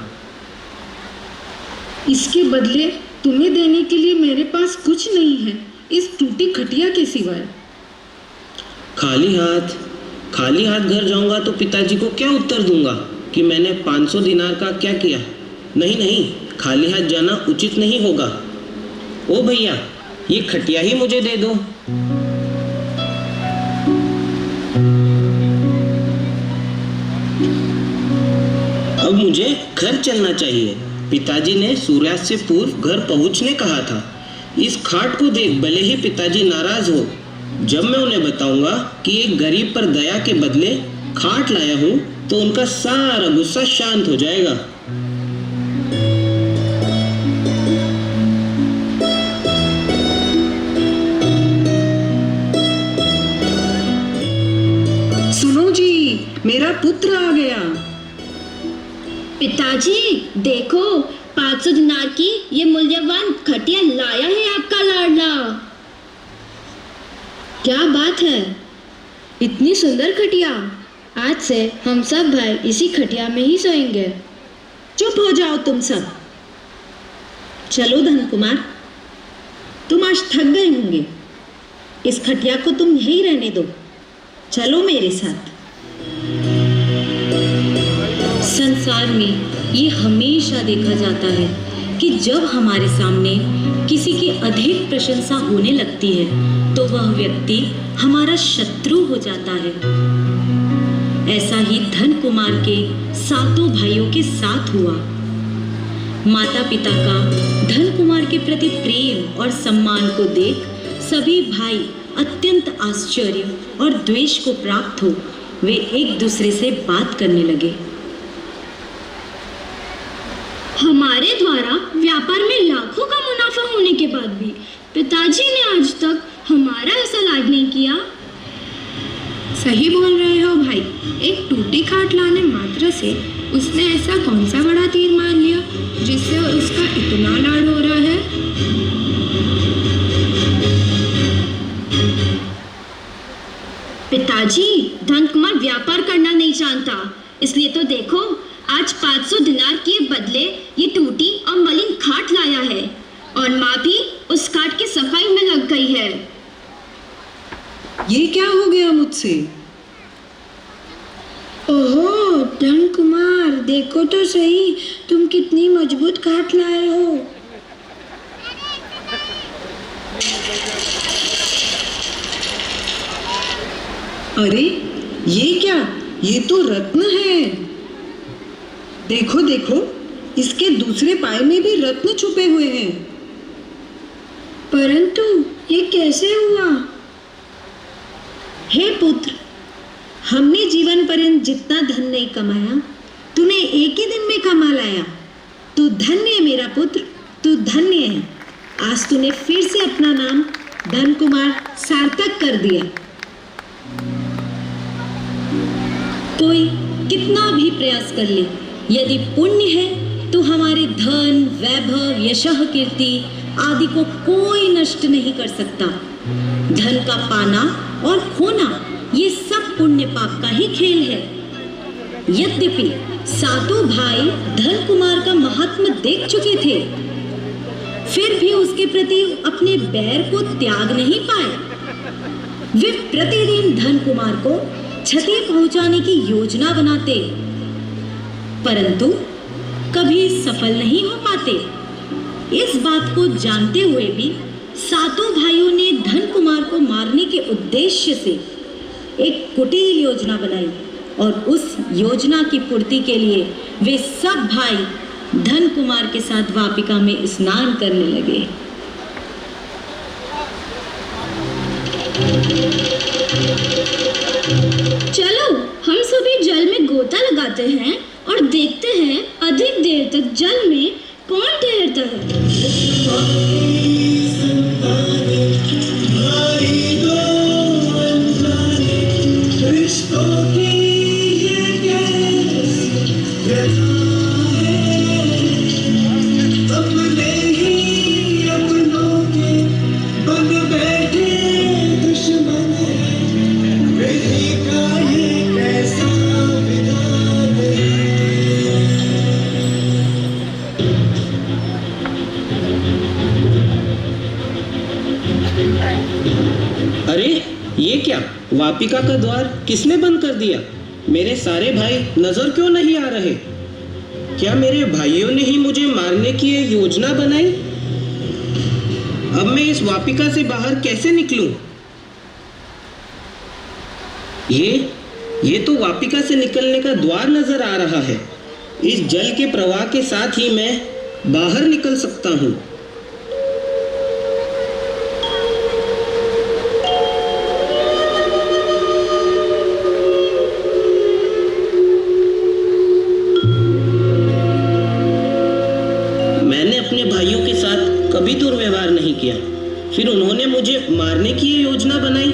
इसके बदले तुम्हें देने के लिए मेरे पास कुछ नहीं है, इस टूटी खटिया के सिवाय। खाली हाथ घर जाऊंगा तो पिताजी को क्या उत्तर दूंगा कि मैंने 500 दिनार का क्या किया? नहीं, खाली हाथ जाना उचित नहीं होगा। ओ भैया, ये खटिया ही मुझे दे दो। अब मुझे घर चलना चाहिए। पिताजी ने सूर्यास्त से पूर्व घर पहुंचने कहा था। इस खाट को देख भले ही पिताजी नाराज हो, जब मैं उन्हें बताऊंगा कि एक गरीब पर दया के बदले खाट लाया हूं तो उनका सारा गुस्सा शांत हो जाएगा। सुनो जी, मेरा पुत्र आ गया। पिताजी देखो, 500 दिनार की ये मूल्यवान खटिया लाया है आपका लाडला। क्या बात है, इतनी सुंदर खटिया। आज से हम सब भाई इसी खटिया में ही सोएंगे। चुप हो जाओ तुम सब। चलो धन कुमार, तुम आज थक गए होंगे। इस खटिया को तुम यहीं रहने दो, चलो मेरे साथ। संसार में ये हमेशा देखा जाता है कि जब हमारे सामने किसी की अधिक प्रशंसा होने लगती है तो वह व्यक्ति हमारा शत्रु हो जाता है। ऐसा ही धन कुमार के 7 भाइयों के साथ हुआ। माता पिता का धन कुमार के प्रति प्रेम और सम्मान को देख सभी भाई अत्यंत आश्चर्य और द्वेष को प्राप्त हो वे एक दूसरे से बात करने लगे। हमारे द्वारा व्यापार में लाखों का मुनाफा होने के बाद भी पिताजी ने आज तक हमारा ऐसा लाड नहीं किया। सही बोल रहे हो भाई, एक टूटी खाट लाने मात्र से उसने ऐसा कौन सा बड़ा तीर मार लिया जिससे उसका इतना लाड हो रहा है। पिताजी, धन कुमार व्यापार करना नहीं जानता, इसलिए तो देखो आज 500 दिनार के बदले ये टूटी और मलिन खाट लाया है और माँ भी उस खाट की सफाई में लग गई है। ये क्या हो गया मुझसे? ओहो धन कुमार, देखो तो सही तुम कितनी मजबूत खाट लाए हो। अरे ये क्या? ये तो रत्न है। देखो देखो, इसके दूसरे पाए में भी रत्न छुपे हुए हैं। परंतु ये कैसे हुआ? हे पुत्र, हमने जीवन पर्यंत जितना धन नहीं कमाया, तूने एक ही दिन में कमा लाया। तू धन्य है मेरा पुत्र, तू धन्य है। आज तूने फिर से अपना नाम धन कुमार सार्थक कर दिया। कोई कितना भी प्रयास कर ले, यदि पुण्य है तो हमारे धन, वैभव, यशः, कीर्ति आदि को कोई नष्ट नहीं कर सकता। धन का पाना और खोना ये सब पुण्य पाप का ही खेल है। यद्यपि सातों भाई धन कुमार का महात्म्य देख चुके थे, फिर भी उसके प्रति अपने बैर को त्याग नहीं पाए। वे प्रतिदिन धन कुमार को क्षति पहुंचाने की योजना बनाते, परंतु कभी सफल नहीं हो पाते। इस बात को जानते हुए भी सातों भाइयों ने धन कुमार को मारने के उद्देश्य से एक कुटिल योजना बनाई और उस योजना की पूर्ति के लिए वे सब भाई धन कुमार के साथ वापिका में स्नान करने लगे। चलो हम सभी जल में गोता लगाते हैं और देखते हैं अधिक देर तक जल में कौन तैरता है। अरे ये क्या, वापिका का द्वार किसने बंद कर दिया? मेरे सारे भाई नजर क्यों नहीं आ रहे? क्या मेरे भाइयों ने ही मुझे मारने की ये योजना बनाई? अब मैं इस वापिका से बाहर कैसे निकलूं? ये तो वापिका से निकलने का द्वार नजर आ रहा है। इस जल के प्रवाह के साथ ही मैं बाहर निकल सकता हूँ। कभी दुर्व्यवहार नहीं किया, फिर उन्होंने मुझे मारने की ये योजना बनाई।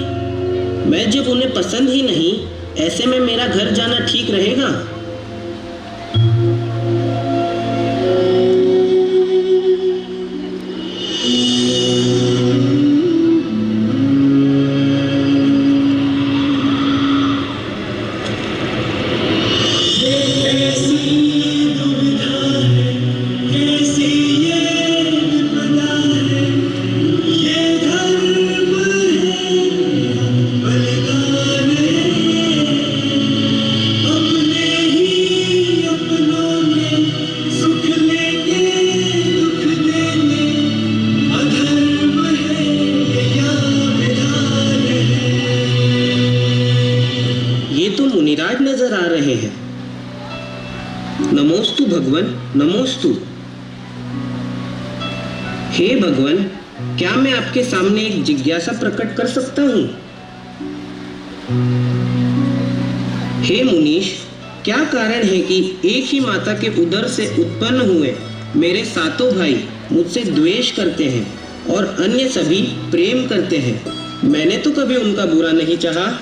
मैं जब उन्हें पसंद ही नहीं, ऐसे में मेरा घर जाना ठीक रहेगा? मुनिराज नजर आ रहे हैं। नमोस्तु भगवन, नमोस्तु। हे भगवन, क्या मैं आपके सामने एक जिज्ञासा प्रकट कर सकता हूँ? हे मुनीश, क्या कारण है कि एक ही माता के उदर से उत्पन्न हुए मेरे सातों भाई मुझसे द्वेष करते हैं और अन्य सभी प्रेम करते हैं? मैंने तो कभी उनका बुरा नहीं चाहा।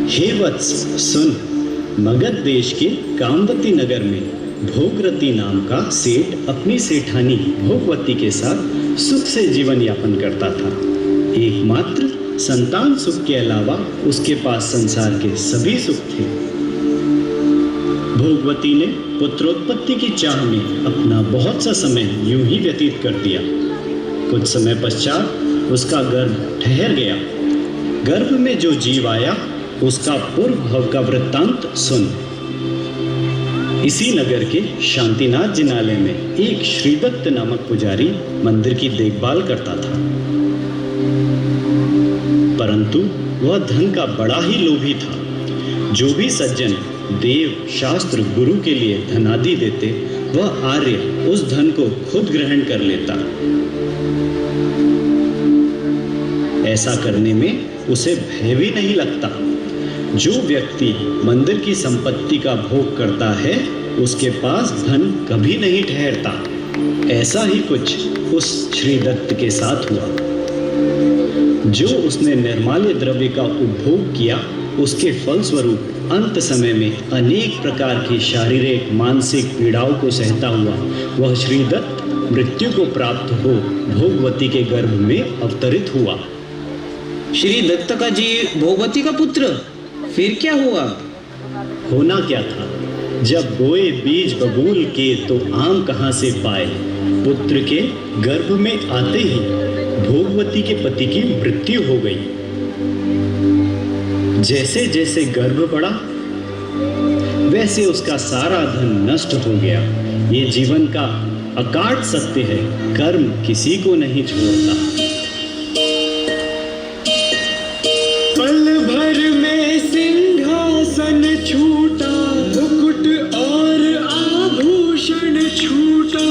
हे वत्स सुन, मगध देश के कामवती नगर में भोगरती नाम का सेठ अपनी सेठानी भोगवती के साथ सुख से जीवन यापन करता था। एकमात्र संतान सुख के अलावा उसके पास संसार के सभी सुख थे। भोगवती ने पुत्रोत्पत्ति की चाह में अपना बहुत सा समय यूं ही व्यतीत कर दिया। कुछ समय पश्चात उसका गर्भ ठहर गया। गर्भ में जो जीव आया उसका पूर्व भव का वृत्तांत सुन। इसी नगर के शांतिनाथ जिनालय में एक श्रीदत्त नामक पुजारी मंदिर की देखभाल करता था, परंतु वह धन का बड़ा ही लोभी था। जो भी सज्जन देव शास्त्र गुरु के लिए धनादि देते, वह आर्य उस धन को खुद ग्रहण कर लेता। ऐसा करने में उसे भय भी नहीं लगता। जो व्यक्ति मंदिर की संपत्ति का भोग करता है, उसके पास धन कभी नहीं ठहरता। ऐसा ही कुछ उस श्री दत्त के साथ हुआ। जो उसने निर्माल्य द्रव्य का उपभोग किया, उसके फलस्वरूप अंत समय में अनेक प्रकार की शारीरिक मानसिक पीड़ाओं को सहता हुआ वह श्रीदत्त मृत्यु को प्राप्त हो भोगवती के गर्भ में अवतरित हुआ। श्री दत्त का जी भोगवती का पुत्र, फिर क्या हुआ? होना क्या था, जब बोए बीज बबूल के तो आम कहाँ से पाए। पुत्र के गर्भ में आते ही भोगवती के पति की मृत्यु हो गई। जैसे जैसे गर्भ बढ़ा, वैसे उसका सारा धन नष्ट हो गया। ये जीवन का अकाट सत्य है, कर्म किसी को नहीं छोड़ता। पल भर में सिंहासन छूटा, मुकुट और आभूषण छूटा,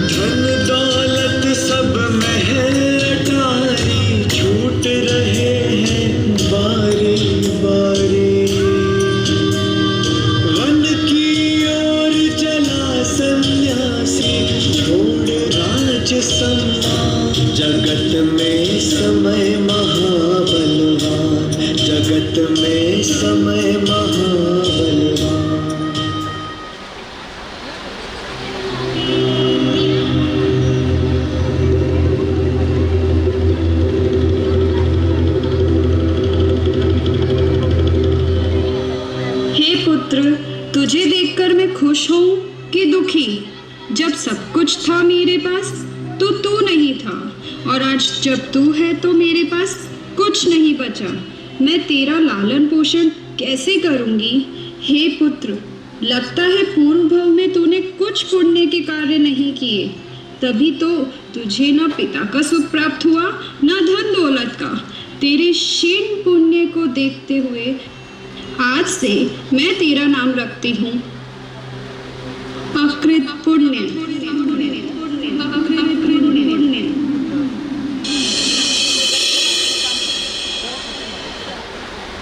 धन दौलत सब महल अटारी छूट रहे हैं बारी बारी। वन की ओर चला सन्यासी, छोड़ राज सम्मान। जगत में समय महाबलवान, जगत में समय महाबलवान। हे पुत्र, तुझे देखकर मैं खुश हूँ कि दुखी। जब सब कुछ था मेरे पास तो तू नहीं था, और आज जब तू है तो मेरे पास कुछ नहीं बचा। मैं तेरा लालन पोषण कैसे करूँगी? हे पुत्र, लगता है पूर्व भव में तूने कुछ पुण्य के कार्य नहीं किए, तभी तो तुझे न पिता का सुख प्राप्त हुआ न धन दौलत का। तेरे क्षीण पुण्य को देखते हुए आज से मैं तेरा नाम रखती हूँ अकृत पुण्य।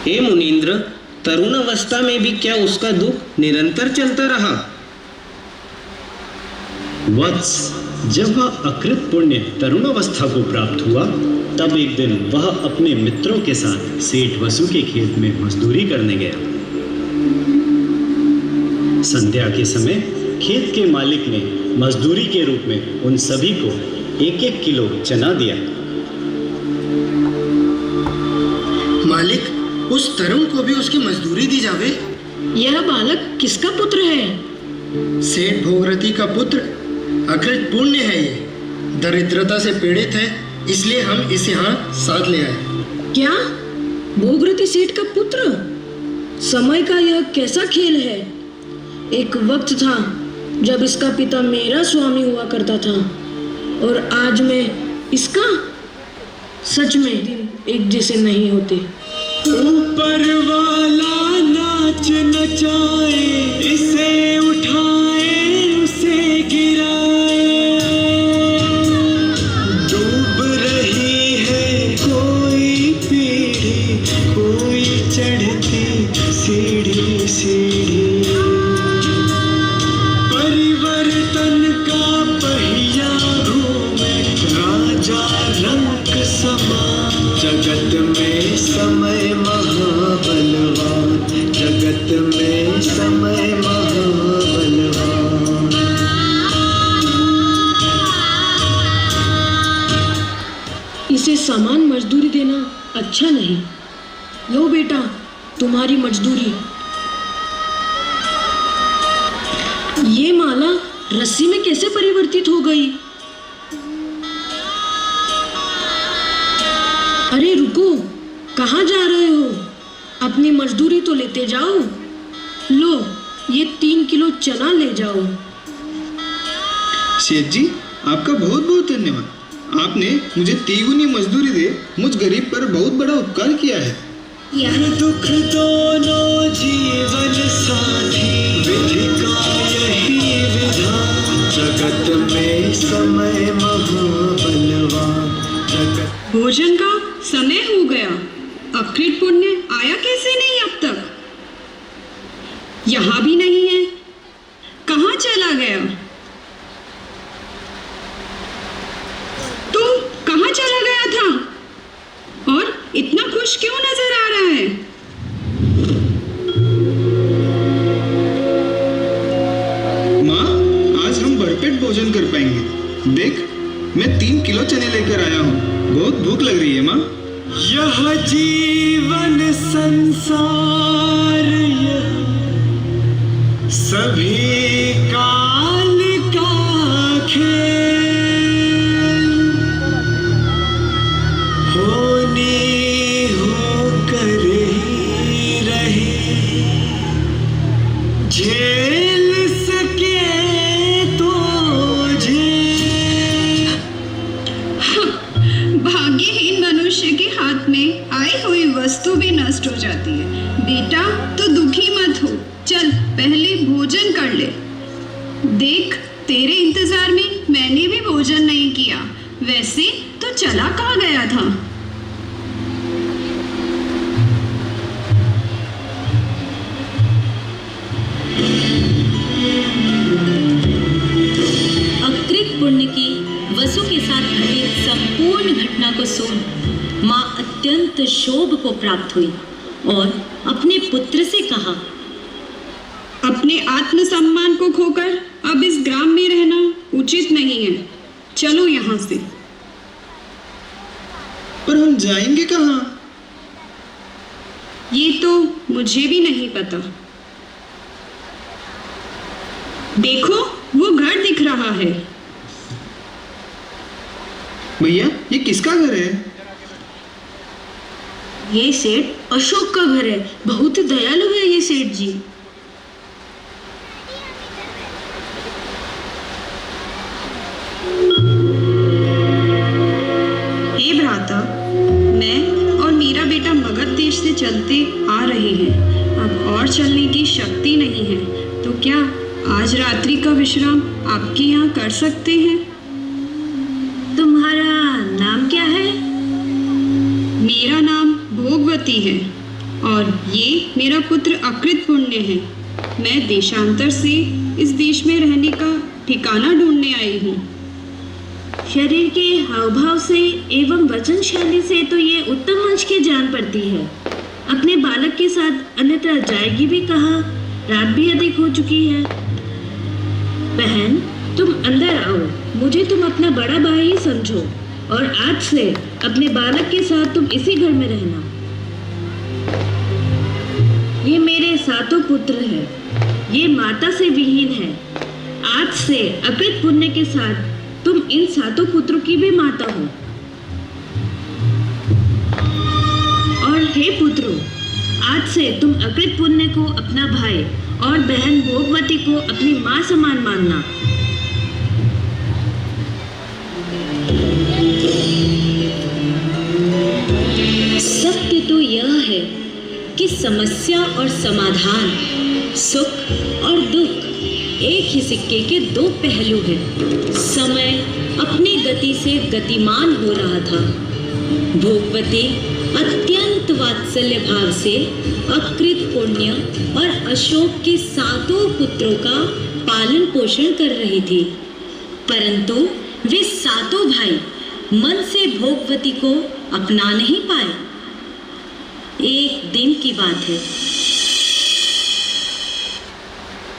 हे मुनीन्द्र, तरुण अवस्था में भी क्या उसका दुख निरंतर चलता रहा? वत्स, जब वह अकृत पुण्य तरुणावस्था को प्राप्त हुआ, तब एक दिन वह अपने मित्रों के साथ सेठ वसु के खेत में मजदूरी करने गया। संध्या के समय खेत के मालिक ने मजदूरी के रूप में उन सभी को 1-1 किलो चना दिया। मालिक, उस तरुण को भी उसकी मजदूरी दी जावे। यह बालक किसका पुत्र है? सेठ भोगरती का पुत्र अकृत पुण्य है। ये दरिद्रता से पीड़ित है, इसलिए हम इसे यहाँ साथ ले आए। क्या? भोगरती सेठ का पुत्र? समय का यह कैसा खेल है? एक वक्त था जब इसका पिता मेरा स्वामी हुआ करता था, और आज मैं इसका। सच में एक जैसे नहीं होते। ऊपर वाला नाच नचाए, इसे उठाए उसे गिराए। डूब रही है कोई पीढ़ी, कोई चढ़ती सीढ़ी सीढ़ी। परिवर्तन का पहिया घूमे, राजा रंग समा। जगत में समय महाबलवान, जगत में समय महाबलवान। इसे सामान मजदूरी देना अच्छा नहीं। लो बेटा, तुम्हारी मजदूरी। ये माला रस्सी में कैसे परिवर्तित हो गई? अरे रुको, कहाँ जा रहे हो? अपनी मजदूरी तो लेते जाओ। लो, ये 3 किलो चना ले जाओ। सेठ जी, आपका बहुत बहुत धन्यवाद। आपने मुझे 3 गुनी मजदूरी दे मुझ गरीब पर बहुत बड़ा उपकार किया है। दुख दोनों जीवन साथी, विधि का यही विधान, जगत में समय महाबलवान, जगत। भोजन का समय हो गया। अकृत पुण्य आया कैसे नहीं अब तक? यहाँ भी नहीं है। कहाँ चला गया? तुम कहाँ चला गया था? और इतना खुश क्यों नजर आ रहा है? माँ, आज हम भरपेट भोजन कर पाएंगे। देख, मैं 3 किलो चने लेकर आया हूँ। बहुत भूख लग रही है माँ। यह जीवन संसार, यह सभी काल का खेल, होनी होकर ही रहे, झेल सके तो झेल। भाग्यहीन मनुष्य के हाथ में आई हुई वस्तु भी नष्ट हो जाती है। बेटा, तो दुखी मत हो। चल पहले भोजन कर ले। देख, तेरे इंतजार में मैंने भी भोजन नहीं किया। वैसे तो चला कहाँ गया था? अकृत पुण्य की वसु के साथ घटित संपूर्ण घटना को सुन माँ अत्यंत शोभ को प्राप्त हुई और अपने पुत्र से कहा, अपने आत्मसम्मान को खोकर अब इस ग्राम में रहना उचित नहीं है। चलो यहाँ से। पर हम जाएंगे कहाँ? ये तो मुझे भी नहीं पता। देखो, वो घर दिख रहा है। भैया, ये किसका घर है? ये सेठ अशोक का घर है। बहुत दयालु है ये सेठ जी। हे भ्राता, मैं और मेरा बेटा मगध देश से चलते आ रहे हैं। अब और चलने की शक्ति नहीं है, तो क्या आज रात्रि का विश्राम आपके यहाँ कर सकते हैं? तुम्हारा नाम क्या है? मेरा नाम भोगवती है और ये मेरा पुत्र अकृत पुण्य है। मैं देशांतर से इस देश में रहने का ठिकाना ढूंढने आई हूँ। शरीर के हाव भाव से एवं वचन शैली से तो ये उत्तम वंश की जान पड़ती है। अपने बालक के साथ अन्यत्र जाएगी भी कहाँ? रात भी अधिक हो चुकी है। बहन, तुम अंदर आओ। मुझे तुम अपना बड़ा भाई ही समझो और आज से अपने बालक के साथ तुम इसी घर में रहना। ये मेरे सातों पुत्र हैं। ये माता से विहीन है। आज से अकृत पुण्य के साथ तुम इन सातों पुत्रों की भी माता हो। और हे पुत्रों, आज से तुम अकृत पुण्य को अपना भाई और बहन भोगवती को अपनी माँ समान मानना। सत्य तो यह है कि समस्या और समाधान, सुख और दुख एक ही सिक्के के दो पहलू हैं। समय अपनी गति से गतिमान हो रहा था। भोगवती अत्यंत वात्सल्य भाव से अकृत पुण्य और अशोक के सातों पुत्रों का पालन पोषण कर रही थी, परंतु वे सातों भाई मन से भोगवती को अपना नहीं पाए। एक दिन की बात है।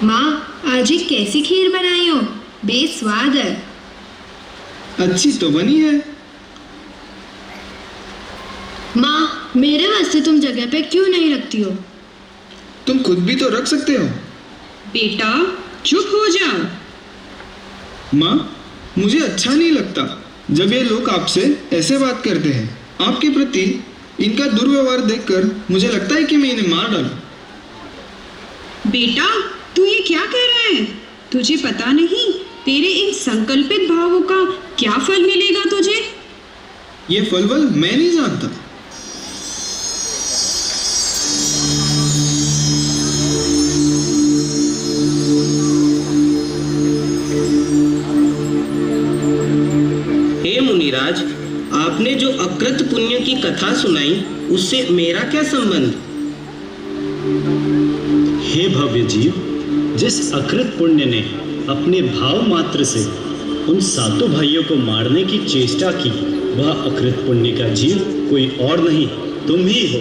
माँ, आज एक कैसी खीर बनाई हो? बेस्वाद है। अच्छी तो बनी है। माँ, मेरे वास्ते तुम जगह पे क्यों नहीं रखती हो? तुम खुद भी तो रख सकते हो। बेटा, चुप हो जाओ। माँ, मुझे अच्छा नहीं लगता जब ये लोग आपसे ऐसे बात करते हैं। आपके प्रति इनका दुर्व्यवहार देखकर मुझे लगता है कि मैं इन्हें मार डालूं। बेटा, तू ये क्या कह रहा है? तुझे पता नहीं तेरे इन संकल्पित भावों का क्या फल मिलेगा तुझे? ये फलवल मैं नहीं जानता। कथा सुनाई, उससे मेरा क्या संबंध? हे भव्य जीव, जिस अकृत पुण्य ने अपने भाव मात्र से उन सातों भाइयों को मारने की चेष्टा की, वह अकृत पुण्य का जीव कोई और नहीं, तुम ही हो।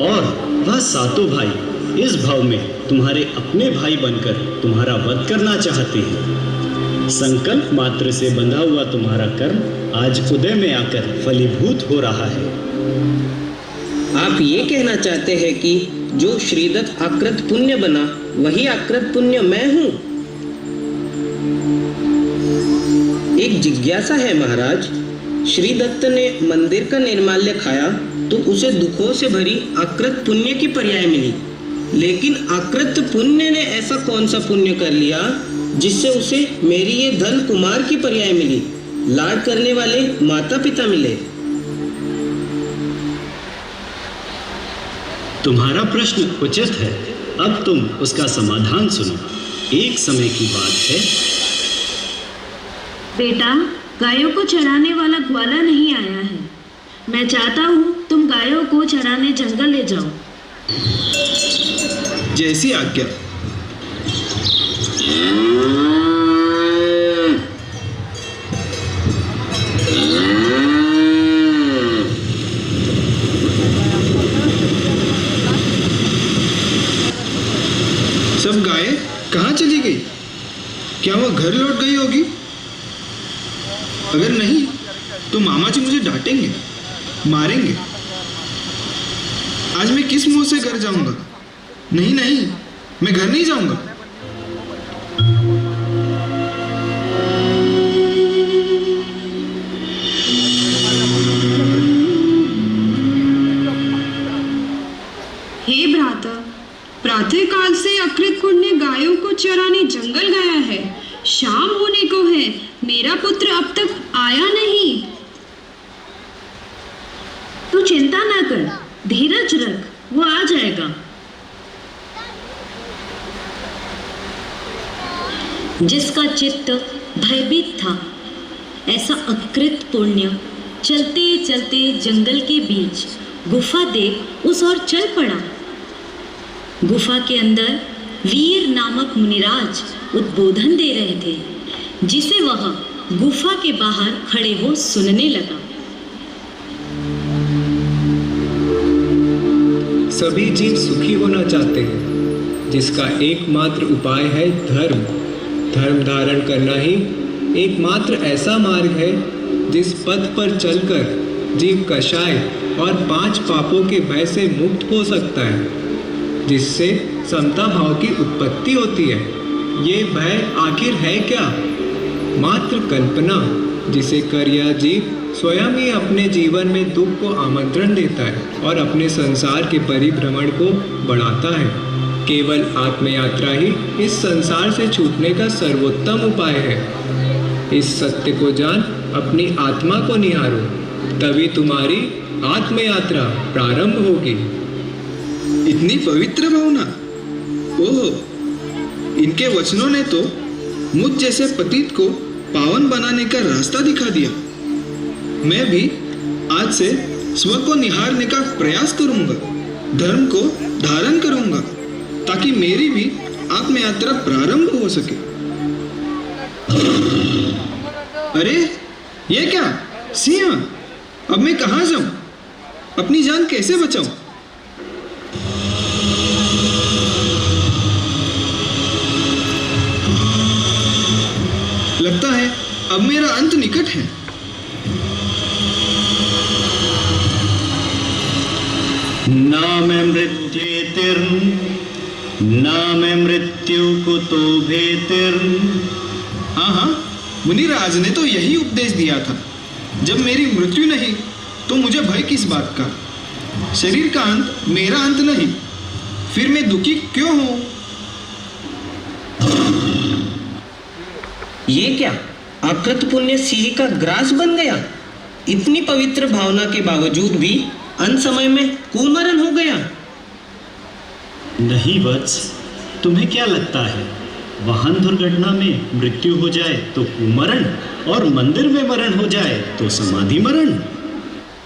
और वह सातों भाई इस भाव में तुम्हारे अपने भाई बनकर तुम्हारा वध करना चाहते हैं। संकल्प मात्र से बंधा हुआ तुम्हारा कर्म आज उदय में आकर फलीभूत हो रहा है। आप ये कहना चाहते हैं कि जो श्रीदत्त आकृत पुण्य बना, वही आकृत पुण्य मैं हूँ? एक जिज्ञासा है महाराज। श्रीदत्त ने मंदिर का निर्माल्य खाया तो उसे दुखों से भरी आकृत पुण्य की पर्याय मिली, लेकिन आकृत पुण्य ने ऐसा कौन सा पुण्य कर लिया जिससे उसे मेरी ये धन कुमार की पर्याय मिली, लाड करने वाले माता पिता मिले? तुम्हारा प्रश्न उचित है, अब तुम उसका समाधान सुनो। एक समय की बात है। बेटा, गायों को चराने वाला ग्वाला नहीं आया है। मैं चाहता हूँ तुम गायों को चराने जंगल ले जाओ। जैसी आज्ञा। सब गायें कहाँ चली गई? क्या वह घर लौट गई होगी? अगर नहीं तो मामा जी मुझे डांटेंगे, मारेंगे। आज मैं किस मुंह से घर जाऊंगा? नहीं नहीं, मैं घर नहीं जाऊंगा। हे भ्राता, प्रातःकाल से अकृत पुण्य गायों को चराने जंगल गया है। शाम होने को है, मेरा पुत्र अब तक आया नहीं। तू चिंता ना कर, धीरज रख, वो आ जाएगा। जिसका चित्त भयभीत था, ऐसा अकृत पुण्य चलते चलते जंगल के बीच गुफा देख उस ओर चल पड़ा। गुफा के अंदर वीर नामक मुनिराज उद्बोधन दे रहे थे, जिसे वह गुफा के बाहर खड़े हो सुनने लगा। सभी जीव सुखी होना चाहते हैं, जिसका एकमात्र उपाय है धर्म। धर्म धारण करना ही एकमात्र ऐसा मार्ग है जिस पथ पर चलकर जीव कषाय और 5 पापों के भय से मुक्त हो सकता है, जिससे समता भाव की उत्पत्ति होती है। ये भय आखिर है क्या? मात्र कल्पना, जिसे कर यह जीव स्वयं ही अपने जीवन में दुख को आमंत्रण देता है और अपने संसार के परिभ्रमण को बढ़ाता है। केवल आत्मयात्रा ही इस संसार से छूटने का सर्वोत्तम उपाय है। इस सत्य को जान अपनी आत्मा को निहारो, तभी तुम्हारी आत्मयात्रा प्रारंभ होगी। इतनी पवित्र भावना! ओह, इनके वचनों ने तो मुझ जैसे पतित को पावन बनाने का रास्ता दिखा दिया। मैं भी आज से स्व को निहारने का प्रयास करूंगा, धर्म को धारण करूंगा, ताकि मेरी भी आत्मयात्रा प्रारंभ हो सके। अरे ये क्या? सिंह! अब मैं कहाँ जाऊं? अपनी जान कैसे बचाऊं? लगता है अब मेरा अंत निकट है। ना मैं मृत्युर्न, ना मैं मृत्यु कुतो भेतिर्न। हाँ, मुनिराज ने तो यही उपदेश दिया था। जब मेरी मृत्यु नहीं तो मुझे भय किस बात का? शरीर का अंत मेरा अंत नहीं, फिर मैं दुखी क्यों हूं? ये क्या? अकृत पुण्य सिंह का ग्रास बन गया? इतनी पवित्र भावना के बावजूद भी अंत समय में कुमरण हो गया। नहीं वत्स, तुम्हें क्या लगता है वाहन दुर्घटना में मृत्यु हो जाए तो कुमरण और मंदिर में मरण हो जाए तो समाधि मरण?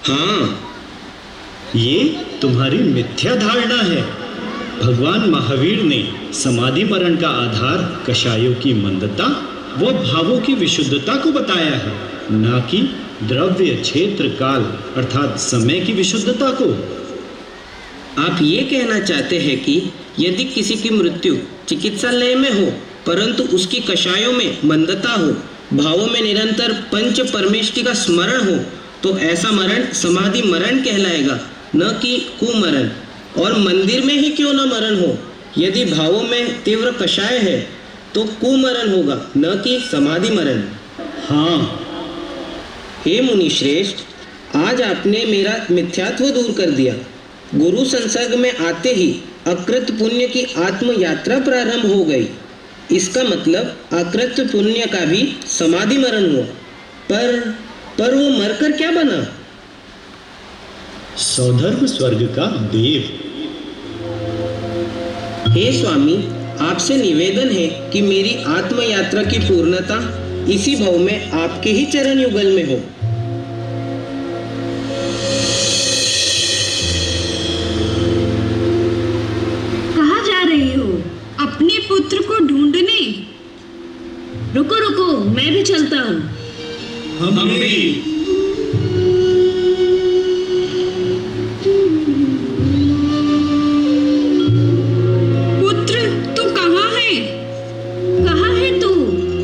हाँ, ये तुम्हारी मिथ्या धारणा है। भगवान महावीर ने समाधि मरण का आधार कषायों की मंदता व भावों की विशुद्धता को बताया है, ना कि द्रव्य क्षेत्र काल अर्थात समय की विशुद्धता को। आप ये कहना चाहते हैं कि यदि किसी की मृत्यु चिकित्सालय में हो परंतु उसकी कषायों में मंदता हो, भावों में निरंतर पंच परमेष्टि का स्मरण हो, तो ऐसा मरण समाधि मरण कहलाएगा, न कि कुमरण। और मंदिर में ही क्यों न मरण हो, यदि भावों में तीव्र कषाय है तो कुमरण होगा, न कि समाधि मरण। हाँ। हे मुनि श्रेष्ठ, आज आपने मेरा मिथ्यात्व दूर कर दिया। गुरु संसर्ग में आते ही अकृत पुण्य की आत्म यात्रा प्रारंभ हो गई। इसका मतलब अकृत पुण्य का भी समाधि मरण हुआ। पर वो मरकर क्या बना? सौधर्म स्वर्ग का देव। हे स्वामी, आपसे निवेदन है कि मेरी आत्म यात्रा की पूर्णता इसी भाव में आपके ही चरण युगल में हो। कहाँ जा रही हो? अपने पुत्र को ढूंढने। रुको रुको, मैं भी चलता हूँ। हम भी। पुत्र, तू कहाँ है? कहाँ है तू?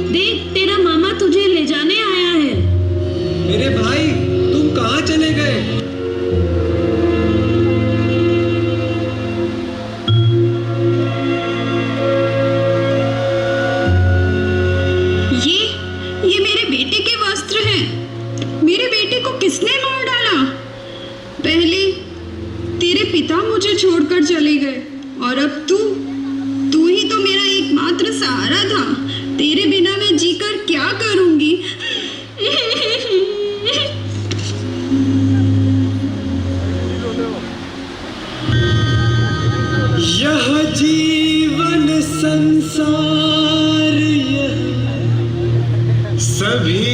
देख, तेरा मामा तुझे ले जाने आया है। मेरे भाई, तुम कहाँ चले गए? ये मेरे बेटे के वस्त्र हैं। मेरे बेटे को किसने मार डाला? पहले तेरे पिता मुझे छोड़कर चले गए और अब तू ही तो मेरा एकमात्र सहारा था। तेरे बिना मैं जीकर क्या करूंगी? यह जीवन संसार यह सभी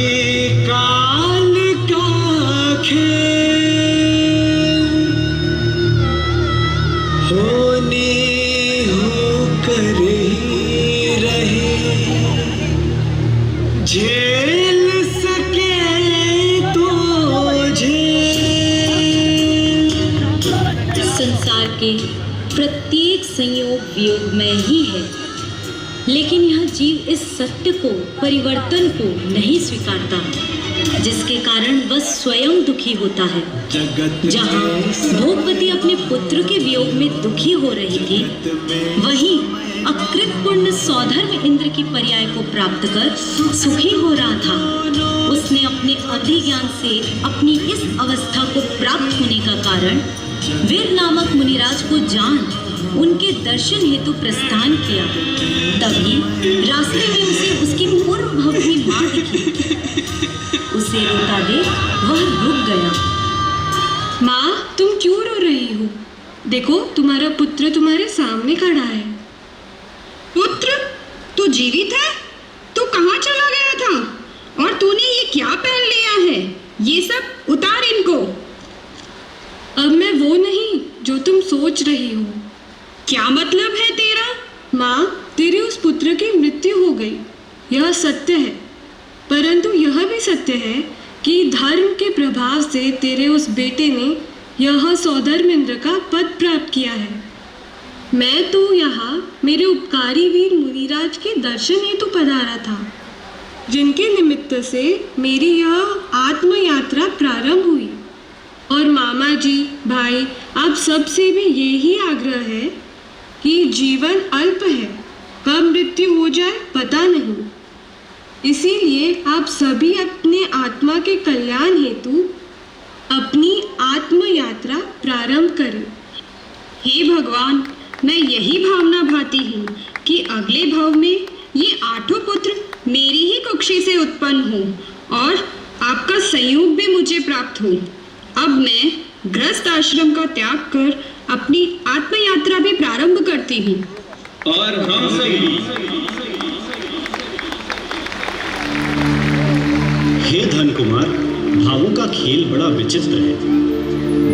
काल का खेल, होने होकर ही रहे, झेल सके तो झेल। संसार के प्रत्येक संयोग वियोगमय ही है, लेकिन यह जीव इस सत्य को, परिवर्तन को नहीं स्वीकारता, जिसके कारण वह स्वयं दुखी होता है। जहाँ भोगवती अपने पुत्र के वियोग में दुखी हो रही थी, वहीं अकृत पुण्य सौधर्म इंद्र की पर्याय को प्राप्त कर सुखी हो रहा था। उसने अपने अंधे ज्ञान से अपनी इस अवस्था को प्राप्त होने का कारण वीर नामक मुनिराज को जान उनके दर्शन हेतु प्रस्थान किया। तभी रास्ते में उसे उसकी पूर्व भवनी माँ दिखी। उसे रोता देख वह रुक गया। माँ, तुम क्यों रो रही हो? देखो, तुम्हारा पुत्र तुम्हारे सामने खड़ा है। पुत्र, तू जीवित है? तू कहाँ चला गया था? और तूने ये क्या पहन लिया है? ये सब उतार इनको। अब मैं वो नहीं जो तुम सोच रही हो। क्या मतलब है तेरा? माँ, तेरे उस पुत्र की मृत्यु हो गई, यह सत्य है। परंतु यह भी सत्य है कि धर्म के प्रभाव से तेरे उस बेटे ने यह सौधर्म इंद्र का पद प्राप्त किया है। मैं तो यहाँ मेरे उपकारी वीर मुनिराज के दर्शन हेतु पधारा था, जिनके निमित्त से मेरी यह आत्म यात्रा प्रारंभ हुई। और मामा जी, भाई, आप सबसे भी यही आग्रह है कि जीवन अल्प है, कब मृत्यु हो जाए पता नहीं। इसीलिए आप सभी अपने आत्मा के कल्याण हेतु अपनी आत्म यात्रा प्रारंभ करें। हे भगवान, मैं यही भावना भाती हूँ कि अगले भाव में ये 8 पुत्र मेरी ही कुक्षी से उत्पन्न हो और आपका संयोग भी मुझे प्राप्त हो। अब मैं गृहस्थ आश्रम का त्याग कर अपनी आत्म यात्रा भी प्रारंभ करती हूँ। और हम सभी। हे धन कुमार, भावों का खेल बड़ा विचित्र है।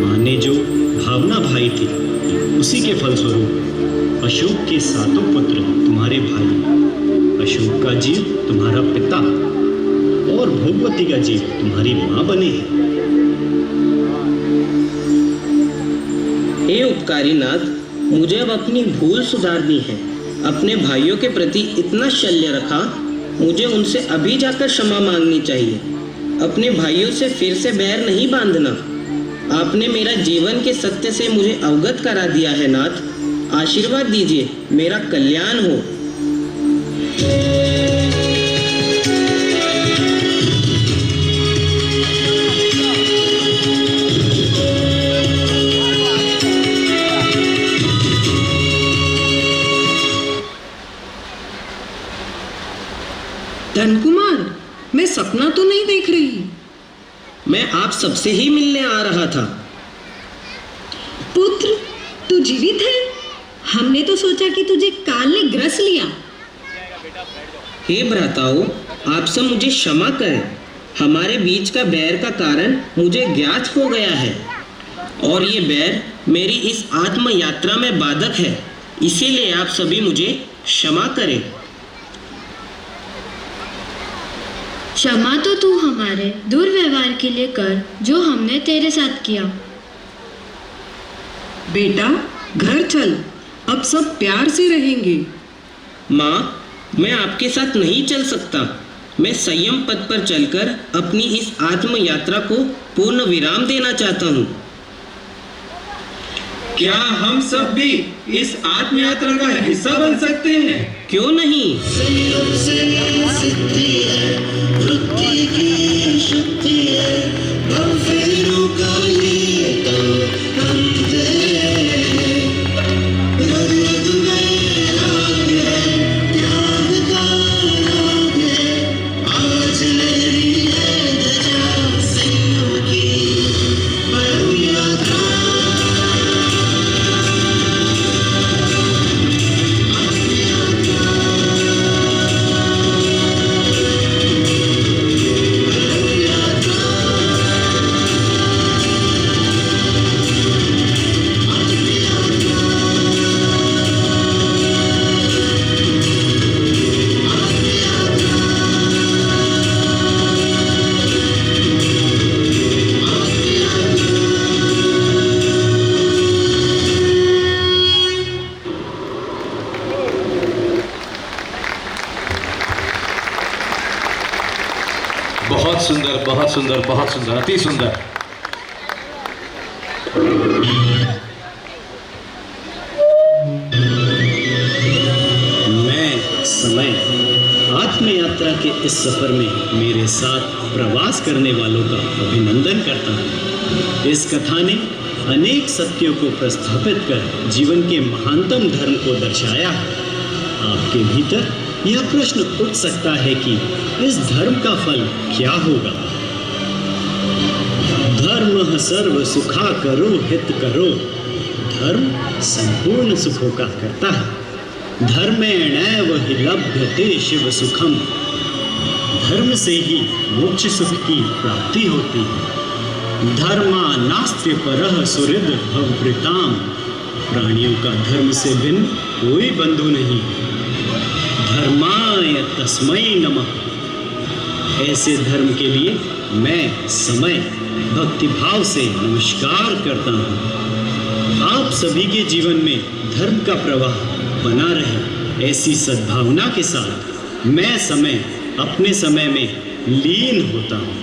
माँ ने जो भावना भाई थी, उसी के फलस्वरूप अशोक के 7 पुत्र तुम्हारे भाई, अशोक का जीव तुम्हारा पिता और भोगवती का जीव तुम्हारी माँ बने। हे उपकारी नाथ, मुझे अब अपनी भूल सुधारनी है। अपने भाइयों के प्रति इतना शल्य रखा, मुझे उनसे अभी जाकर क्षमा मांगनी चाहिए। अपने भाइयों से फिर से बैर नहीं बांधना। आपने मेरा जीवन के सत्य से मुझे अवगत करा दिया है नाथ। आशीर्वाद दीजिए, मेरा कल्याण हो। धनकुमार, मैं सपना तो नहीं देख रही। मैं आप सबसे ही मिलने आ रहा था। पुत्र, तू जीवित है? हमने तो सोचा कि तुझे काल ने ग्रस लिया। हे भ्राताओं, आप सब मुझे क्षमा करें। हमारे बीच का बैर का कारण मुझे ज्ञात हो गया है और ये बैर मेरी इस आत्म यात्रा में बाधक है। इसीलिए आप सभी मुझे क्षमा करें। क्षमा तो तू हमारे दुर्व्यवहार के लिए कर, जो हमने तेरे साथ किया। बेटा, घर चल, अब सब प्यार से रहेंगे। माँ, मैं आपके साथ नहीं चल सकता। मैं संयम पथ पर चलकर अपनी इस आत्म यात्रा को पूर्ण विराम देना चाहता हूँ। क्या हम सब भी इस आत्म यात्रा का हिस्सा बन सकते हैं? क्यों नहीं? संयम से सिद्धि है, वृत्ति की शक्ति है, भव फेरों का ये तो अंत है। रग रग में राग है, त्याग का राग है, आज लहरी है ध्वजा संयम की परम यात्रा। बहुत सुंदर, बहुत सुंदर, बहुत सुंदर, अति सुंदर। मैं समय आत्म यात्रा के इस सफर में मेरे साथ प्रवास करने वालों का अभिनंदन करता हूँ। इस कथा ने अनेक सत्यों को प्रस्थापित कर जीवन के महानतम धर्म को दर्शाया है। आपके भीतर यह प्रश्न उठ सकता है कि इस धर्म का फल क्या होगा। धर्म सर्व सुखा करो हित करो। धर्म संपूर्ण सुखों का करता है। धर्मेणैव हि लभ्यते शिव सुखम। धर्म से ही मोक्ष सुख की प्राप्ति होती है। धर्मा नास्त्य परः सुहृद भवभृताम। प्राणियों का धर्म से भिन्न कोई बंधु नहीं। धर्माय तस्मै नमः। ऐसे धर्म के लिए मैं समय भक्तिभाव से नमस्कार करता हूँ। आप सभी के जीवन में धर्म का प्रवाह बना रहे, ऐसी सद्भावना के साथ मैं समय अपने समय में लीन होता हूँ।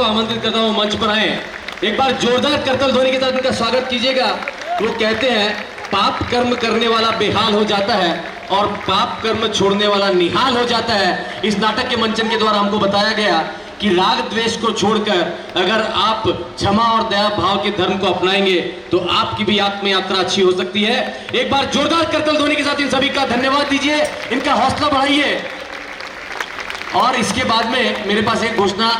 आमंत्रित करता हूं मंच पर आए। एक बार जोरदार करतल ध्वनि के साथ इनका स्वागत कीजिएगा। वो कहते हैं पाप कर्म करने वाला बेहाल हो जाता है और पाप कर्म छोड़ने वाला निहाल हो जाता है। इस नाटक के मंचन के द्वारा हमको बताया गया कि राग द्वेष को छोड़कर अगर आप क्षमा और दया भाव के धर्म को अपनाएंगे तो आपकी भी आत्म यात्रा अच्छी हो सकती है। एक बार जोरदार करतल ध्वनि के साथ इन सभी का धन्यवाद दीजिए, इनका हौसला बढ़ाइए। और इसके बाद में मेरे पास एक घोषणा,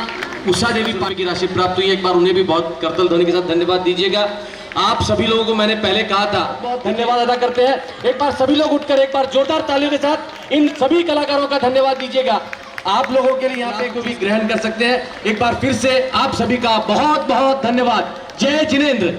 उषा देवी पाल की राशि प्राप्त हुई है, एक बार उन्हें भी बहुत करतल ध्वनि के साथ धन्यवाद दीजिएगा। आप सभी लोगों को मैंने पहले कहा था, धन्यवाद अदा करते हैं। एक बार सभी लोग उठकर एक बार जोरदार तालियों के साथ इन सभी कलाकारों का धन्यवाद दीजिएगा। आप लोगों के लिए यहाँ पे कोई भी ग्रहण कर सकते हैं। एक बार फिर से आप सभी का बहुत बहुत धन्यवाद। जय जिनेंद्र।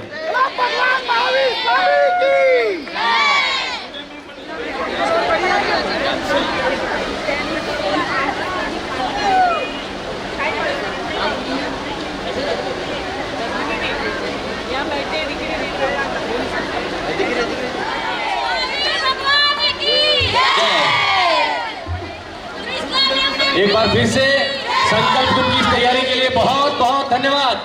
एक बार फिर से संकल्प ग्रुप की तैयारी के लिए बहुत बहुत धन्यवाद।